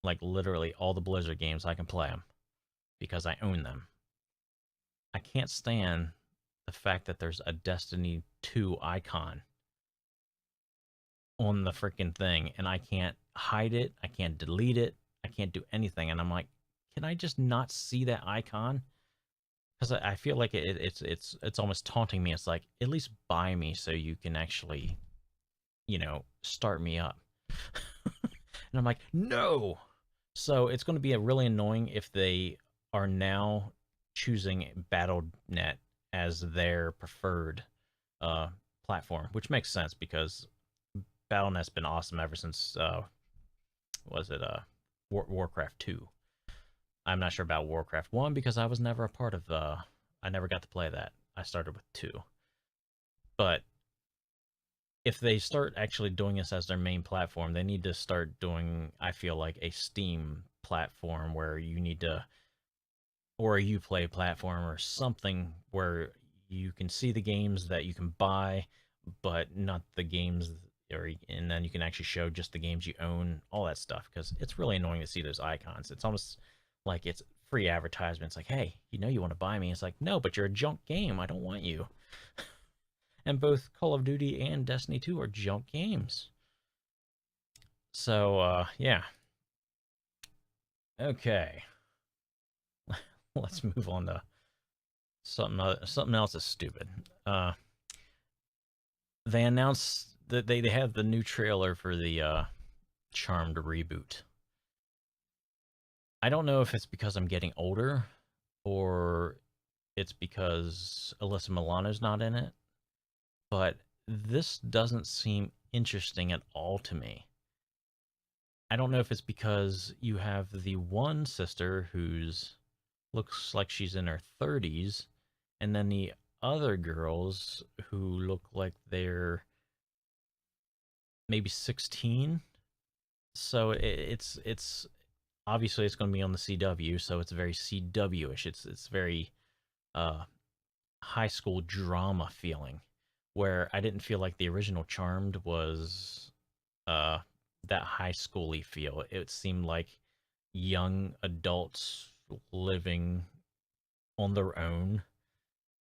like literally all the Blizzard games, I can play them because I own them. I can't stand the fact that there's a Destiny 2 icon on the freaking thing, and I can't hide it, I can't delete it, I can't do anything, and I'm like, can I just not see that icon? Because I feel like it's almost taunting me. It's like, at least buy me so you can actually, start me up. And I'm like, no. So it's going to be really annoying if they are now choosing Battle.net as their preferred platform, which makes sense because Battle.net's been awesome ever since Warcraft 2. I'm not sure about Warcraft 1 because I was never a part of I never got to play that. I started with 2. But if they start actually doing this as their main platform, they need to start doing, I feel like, a Steam platform where you need to, or a Uplay platform or something where you can see the games that you can buy, but not the games, and then you can actually show just the games you own, all that stuff, because it's really annoying to see those icons. It's almost like it's free advertisement. It's like, hey, you want to buy me? It's like, no, but you're a junk game. I don't want you. And both Call of Duty and Destiny 2 are junk games. So, yeah. Okay. Let's move on to something else is stupid. They announced that they have the new trailer for the Charmed reboot. I don't know if it's because I'm getting older or it's because Alyssa Milano's not in it, but this doesn't seem interesting at all to me. I don't know if it's because you have the one sister who's looks like she's in her 30s, and then the other girls who look like they're maybe 16. So it's obviously it's going to be on the CW, so it's very CW-ish. It's very uh high school drama feeling, where I didn't feel like the original Charmed was uh that high schooly feel. It seemed like young adults living on their own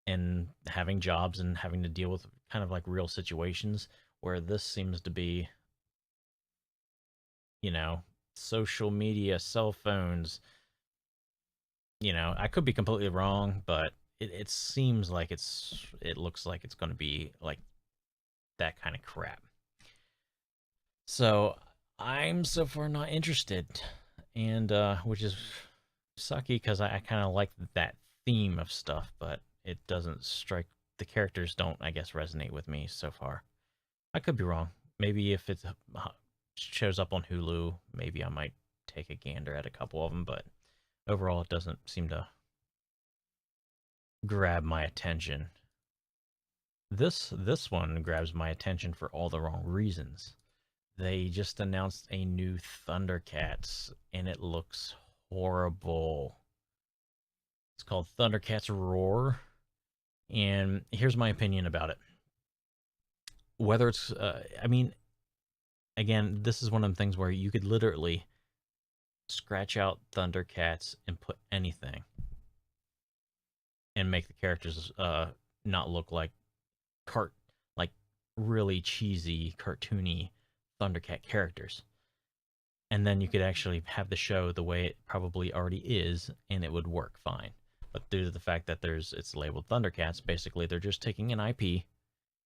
and having jobs and having to deal with kind of like real situations, where this seems to be, you know, social media, cell phones. I could be completely wrong, but it seems like it looks like it's going to be like that kind of crap. So I'm so far not interested, and which is sucky because I kind of like that theme of stuff, but it doesn't strike the characters don't, I guess, resonate with me so far. I could be wrong. Maybe if it shows up on Hulu, maybe I might take a gander at a couple of them, but overall it doesn't seem to grab my attention. This one grabs my attention for all the wrong reasons. They just announced a new Thundercats and it looks horrible. It's called Thundercats Roar, and here's my opinion about it. Whether it's I mean, again, this is one of them things where you could literally scratch out Thundercats and put anything and make the characters not look like like really cheesy cartoony Thundercat characters. And then you could actually have the show the way it probably already is and it would work fine. But due to the fact that it's labeled Thundercats, basically they're just taking an IP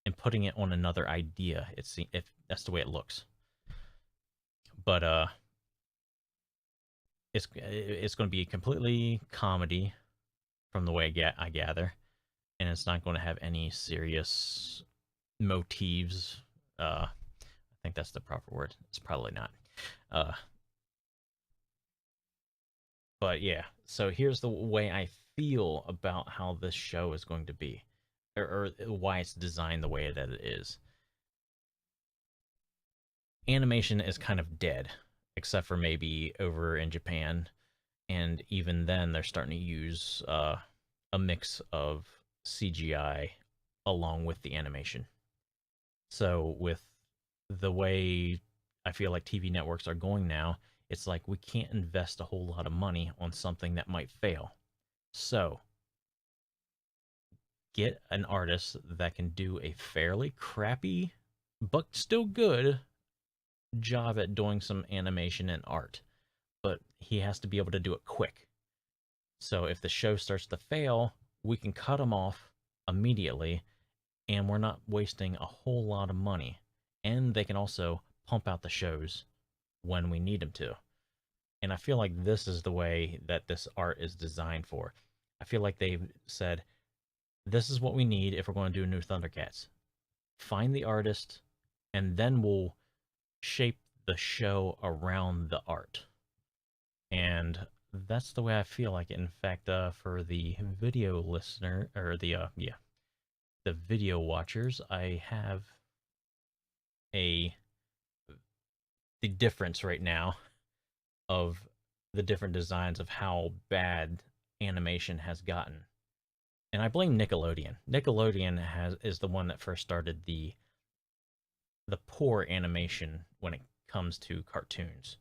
and putting it on another idea. If that's the way it looks. But it's going to be completely comedy from the way I gather, and it's not going to have any serious motifs. I think that's the proper word. It's probably not. But yeah, so here's the way I feel about how this show is going to be, or why it's designed the way that it is. Animation is kind of dead, except for maybe over in Japan, and even then they're starting to use a mix of CGI along with the animation. So with the way I feel like TV networks are going now, it's like we can't invest a whole lot of money on something that might fail. So get an artist that can do a fairly crappy but still good job at doing some animation and art, but he has to be able to do it quick. So if the show starts to fail, we can cut him off immediately and we're not wasting a whole lot of money. And they can also pump out the shows when we need them to. And I feel like this is the way that this art is designed for. I feel like they've said, this is what we need if we're going to do new Thundercats. Find the artist, and then we'll shape the show around the art. And that's the way I feel like it. In fact, for the video listener, or the video watchers, I have the difference right now of the different designs of how bad animation has gotten. And I blame Nickelodeon. Nickelodeon is the one that first started the the poor animation when it comes to cartoons,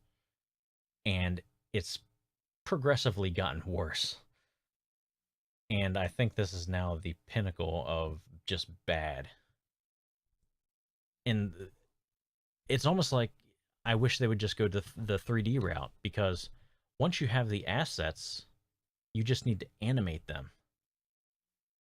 and it's progressively gotten worse. And I think this is now the pinnacle of just bad. And it's almost like I wish they would just go to the 3D route, because once you have the assets, you just need to animate them.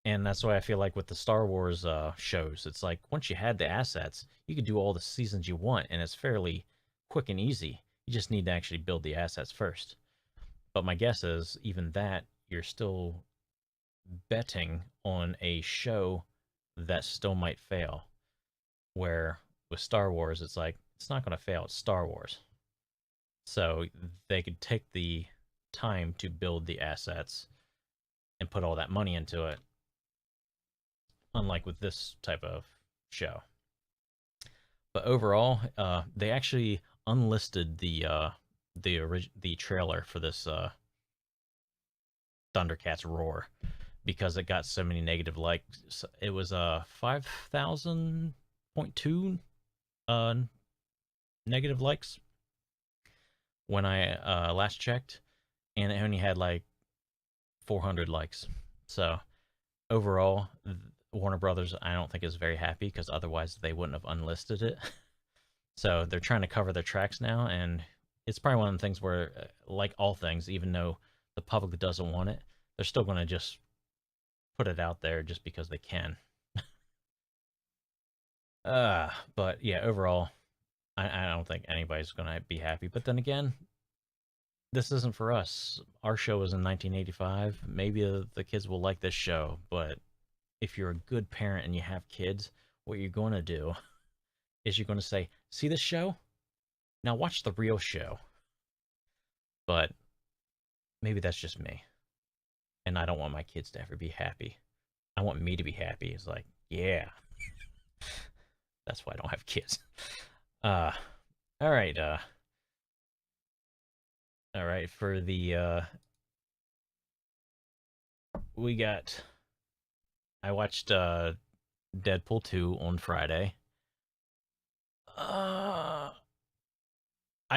And that's why I feel like with the Star Wars shows, it's like once you had the assets, you could do all the seasons you want, and it's fairly quick and easy. You just need to actually build the assets first. But my guess is, even that, you're still betting on a show that still might fail. Where with Star Wars, it's like, it's not going to fail. It's Star Wars. So they could take the time to build the assets and put all that money into it, unlike with this type of show. But overall, they actually unlisted the trailer for this Thundercats Roar because it got so many negative likes. It was 5,000.2 negative likes when I last checked, and it only had like 400 likes. So overall, Warner Brothers, I don't think, is very happy, because otherwise they wouldn't have unlisted it. So they're trying to cover their tracks now, and it's probably one of the things where, like all things, even though the public doesn't want it, they're still going to just put it out there just because they can. But yeah, overall, I don't think anybody's going to be happy. But then again, this isn't for us. Our show was in 1985. Maybe the kids will like this show, but if you're a good parent and you have kids, what you're going to do is you're going to say, see this show? Now watch the real show. But maybe that's just me. And I don't want my kids to ever be happy. I want me to be happy. It's like, yeah. That's why I don't have kids. All right. All right. For the I watched Deadpool 2 on Friday. I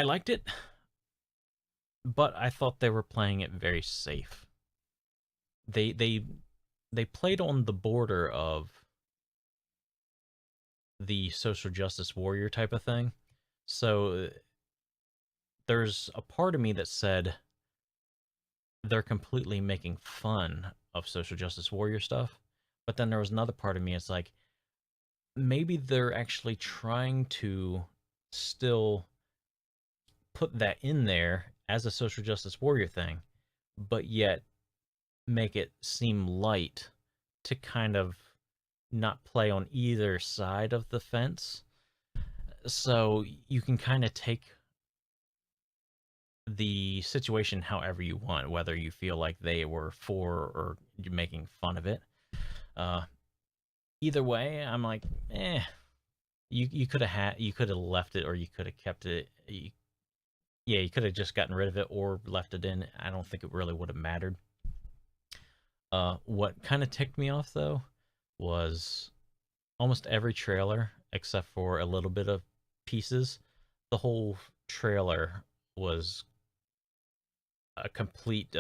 liked it, but I thought they were playing it very safe. They played on the border of the social justice warrior type of thing. So there's a part of me that said they're completely making fun of social justice warrior stuff. But then there was another part of me, it's like, maybe they're actually trying to still put that in there as a social justice warrior thing, but yet make it seem light to kind of not play on either side of the fence. So you can kind of take the situation however you want, whether you feel like they were for or you're making fun of it. Either way, I'm like, you could have left it, or you could have kept it. You could have just gotten rid of it or left it in. I don't think it really would have mattered. What kind of ticked me off though was almost every trailer, except for a little bit of pieces. The whole trailer was a complete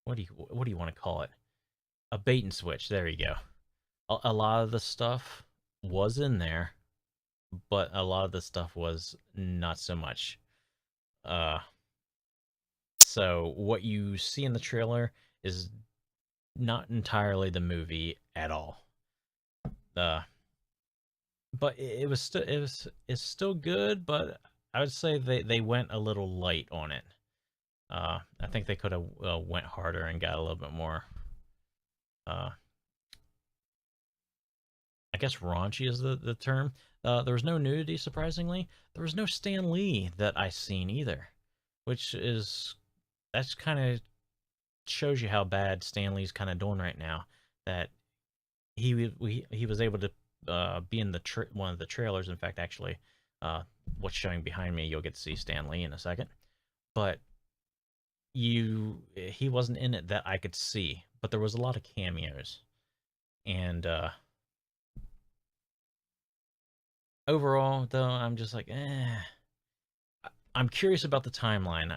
what do you want to call it? A bait and switch. There you go. A lot of the stuff was in there, but a lot of the stuff was not so much. So what you see in the trailer is not entirely the movie at all. But it's still good, but I would say they went a little light on it. I think they could have went harder and got a little bit more. I guess raunchy is the term. There was no nudity, surprisingly. There was no Stan Lee that I seen either, which is that's kind of shows you how bad Stan Lee's kind of doing right now. That he was able to be in one of the trailers. In fact, actually, what's showing behind me, you'll get to see Stan Lee in a second. But he wasn't in it that I could see, but there was a lot of cameos, and overall, though, I'm just like, I'm curious about the timeline.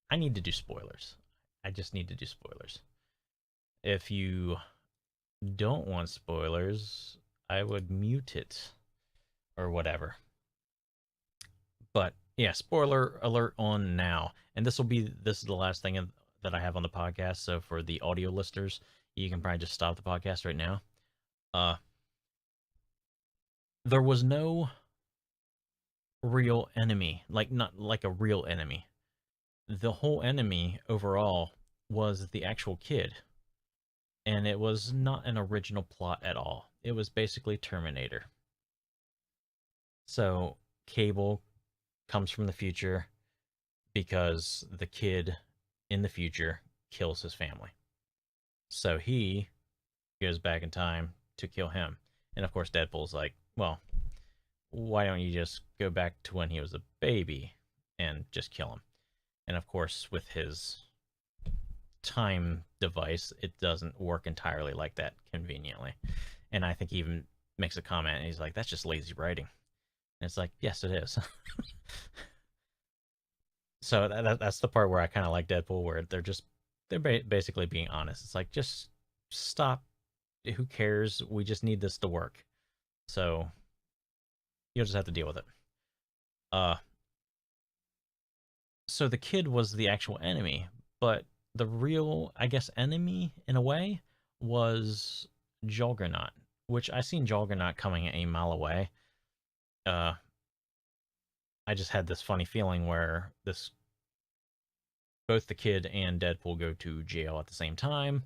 I need to do spoilers. I just need to do spoilers. If you don't want spoilers, I would mute it or whatever. But yeah, spoiler alert on now. And this is the last thing that I have on the podcast. So for the audio listeners, you can probably just stop the podcast right now. There was no real enemy, like not like a real enemy. The whole enemy overall was the actual kid. And it was not an original plot at all. It was basically Terminator. So Cable comes from the future because the kid in the future kills his family. So he goes back in time to kill him. And of course, Deadpool's like, well, why don't you just go back to when he was a baby and just kill him? And of course, with his time device, it doesn't work entirely like that conveniently. And I think he even makes a comment, and he's like, that's just lazy writing. And it's like, yes, it is. So that's the part where I kind of like Deadpool, where they're basically being honest. It's like, just stop. Who cares? We just need this to work. So you'll just have to deal with it. So the kid was the actual enemy, but the real, I guess, enemy in a way was Juggernaut, which I seen Juggernaut coming a mile away. I just had this funny feeling where both the kid and Deadpool go to jail at the same time,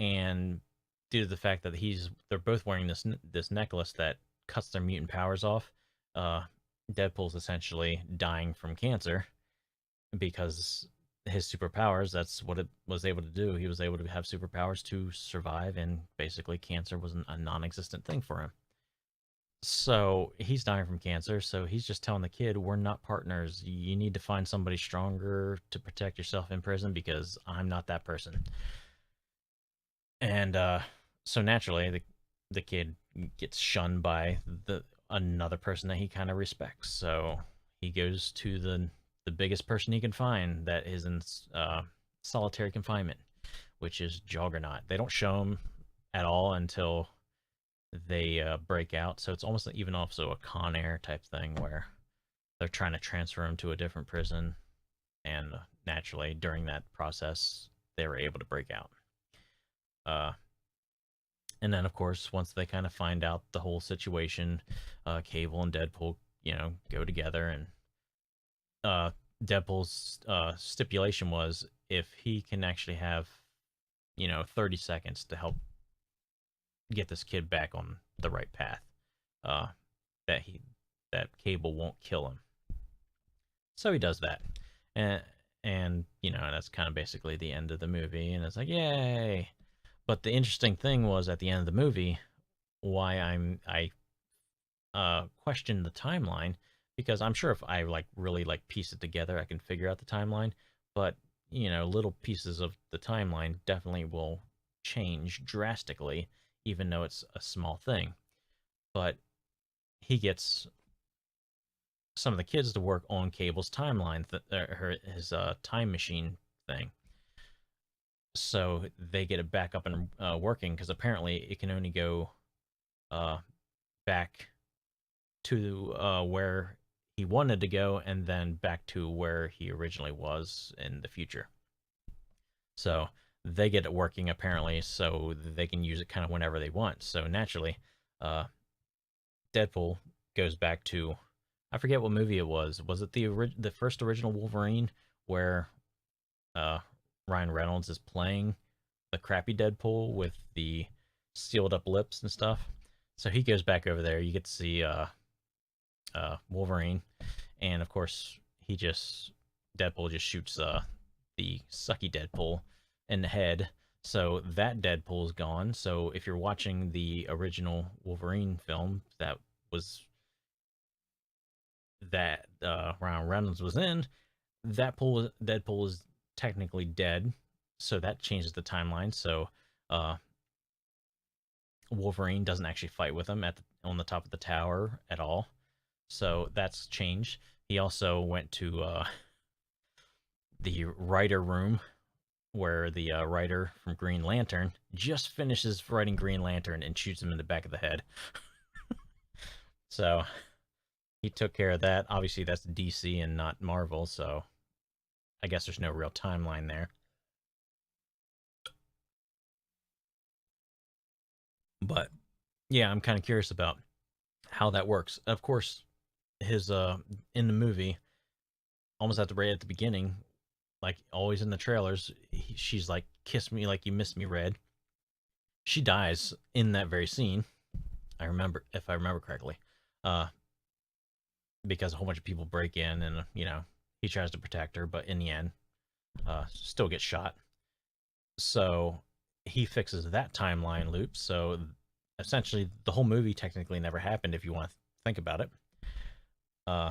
and due to the fact that they're both wearing this necklace that cuts their mutant powers off, Deadpool's essentially dying from cancer because his superpowers, that's what it was able to do. He was able to have superpowers to survive, and basically cancer was a non-existent thing for him. So he's dying from cancer, so he's just telling the kid, we're not partners. You need to find somebody stronger to protect yourself in prison because I'm not that person. And so naturally, the kid gets shunned by another person that he kind of respects. So he goes to the biggest person he can find that is in solitary confinement, which is Juggernaut. They don't show him at all until they break out. So it's almost even also a Con Air type thing where they're trying to transfer him to a different prison. And naturally, during that process, they were able to break out. And then, of course, once they kind of find out the whole situation, Cable and Deadpool, go together. And Deadpool's stipulation was if he can actually have, 30 seconds to help get this kid back on the right path, that Cable won't kill him. So he does that, and that's kind of basically the end of the movie. And it's like, yay! But the interesting thing was at the end of the movie, why I questioned the timeline, because I'm sure if I really piece it together, I can figure out the timeline. But little pieces of the timeline definitely will change drastically, even though it's a small thing. But he gets some of the kids to work on Cable's timeline, his time machine thing. So they get it back up and working, because apparently it can only go back to where he wanted to go, and then back to where he originally was in the future. So they get it working apparently, so they can use it kind of whenever they want. So naturally, Deadpool goes back to, I forget what movie it was. Was it the first original Wolverine, where Ryan Reynolds is playing the crappy Deadpool with the sealed up lips and stuff? So he goes back over there. You get to see Wolverine, and of course Deadpool just shoots the sucky Deadpool in the head. So that Deadpool's gone. So if you're watching the original Wolverine film that Ryan Reynolds was in, Deadpool is technically dead. So that changes the timeline. So Wolverine doesn't actually fight with him on the top of the tower at all. So that's changed. He also went to the writer room where the writer from Green Lantern just finishes writing Green Lantern and shoots him in the back of the head. So he took care of that. Obviously, that's DC and not Marvel, so I guess there's no real timeline there. But yeah, I'm kind of curious about how that works. Of course, his in the movie, almost right at the beginning, like always in the trailers, she's like, "Kiss me like you miss me, Red." She dies in that very scene. I remember, if I remember correctly, uh, because a whole bunch of people break in, and he tries to protect her, but in the end, still gets shot. So he fixes that timeline loop. So essentially, the whole movie technically never happened if you want to think about it. Uh,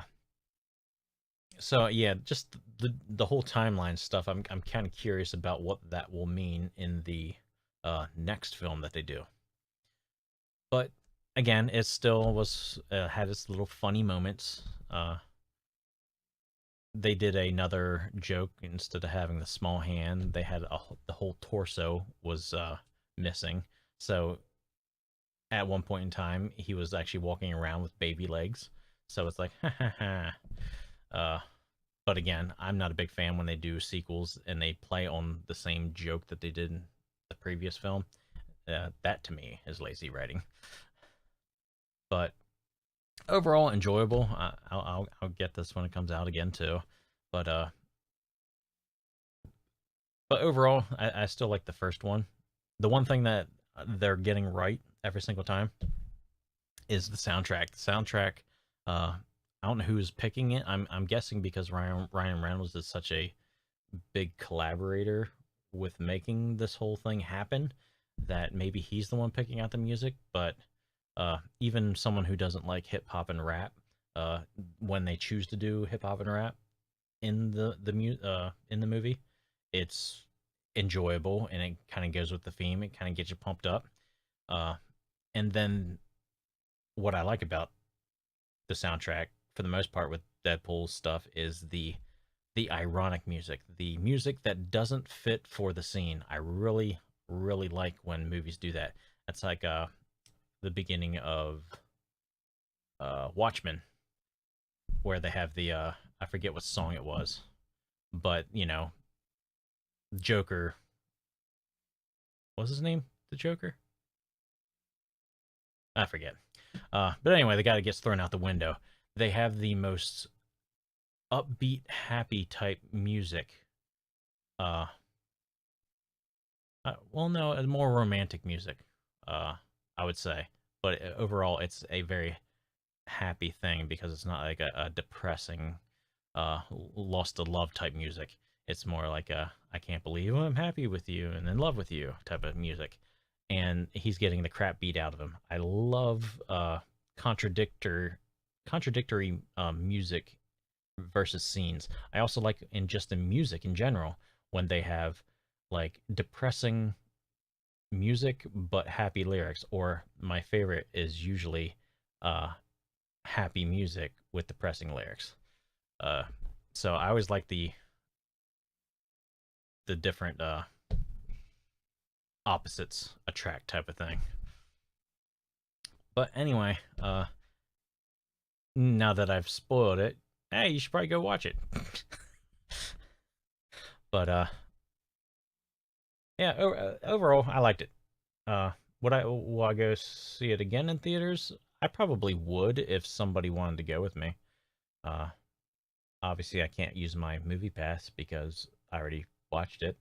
so yeah, just the whole timeline stuff. I'm kind of curious about what that will mean in the next film that they do. But again, it still was had its little funny moments. They did another joke. Instead of having the small hand, they had the whole torso was missing. So at one point in time, he was actually walking around with baby legs. So it's like, ha ha ha. But again, I'm not a big fan when they do sequels and they play on the same joke that they did in the previous film. That to me is lazy writing. But overall, enjoyable. I'll get this when it comes out again too. But overall, I still like the first one. The one thing that they're getting right every single time is the soundtrack. The soundtrack, I don't know who's picking it. I'm guessing because Ryan Reynolds is such a big collaborator with making this whole thing happen that maybe he's the one picking out the music. But even someone who doesn't like hip hop and rap, when they choose to do hip hop and rap in the movie, it's enjoyable and it kind of goes with the theme. It kind of gets you pumped up. And then what I like about the soundtrack, for the most part, with Deadpool stuff, is the ironic music, the music that doesn't fit for the scene. I really like when movies do that. That's like the beginning of Watchmen, where they have the I forget what song it was, but Joker. What's his name? The Joker? I forget. But anyway, the guy that gets thrown out the window. They have the most upbeat, happy type music. Well, no, more romantic music. I would say, but overall, it's a very happy thing because it's not like a depressing, lost to love type music. It's more like a I can't believe I'm happy with you and in love with you type of music. And he's getting the crap beat out of him. I love contradictory music versus scenes. I also like in music in general when they have like depressing music but happy lyrics, or my favorite is usually happy music with depressing lyrics. Uh, so I always like the different opposites attract type of thing. But anyway, now that I've spoiled it, hey, you should probably go watch it. But yeah, overall, I liked it. Will I go see it again in theaters? I probably would if somebody wanted to go with me. Uh, Obviously, I can't use my movie pass because I already watched it,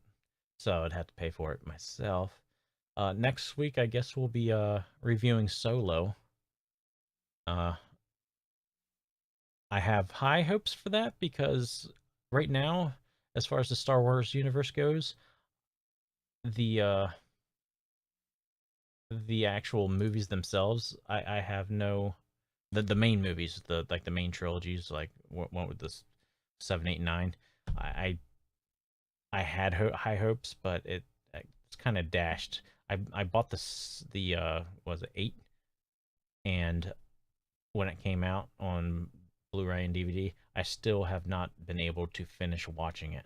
so I'd have to pay for it myself. Next week, I guess we'll be reviewing Solo. Uh, I have high hopes for that because right now, as far as the Star Wars universe goes, the the actual movies themselves, I have no the main movies, the main trilogies, like what with this 7, 8, 9. I had high hopes, but it's kind of dashed. I bought the was it 8, and when it came out on Blu-ray and DVD, I still have not been able to finish watching it.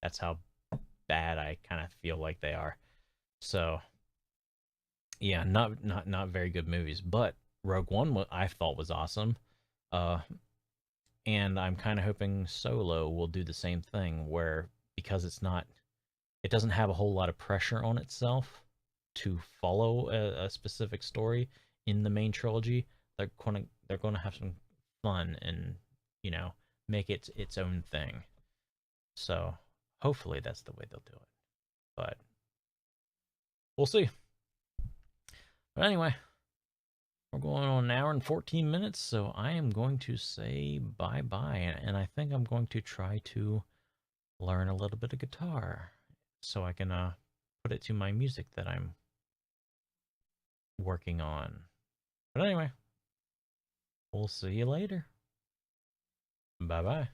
That's how bad I kind of feel like they are. So yeah, not very good movies. But Rogue One, I thought was awesome. Uh, and I'm kind of hoping Solo will do the same thing, where because it doesn't have a whole lot of pressure on itself to follow a specific story in the main trilogy. They're gonna have some fun and you know make it its own thing. So hopefully that's the way they'll do it. But we'll see. But anyway, we're going on an hour and 14 minutes, so I am going to say bye bye. And I think I'm going to try to learn a little bit of guitar so I can put it to my music that I'm working on. But anyway, we'll see you later. Bye bye.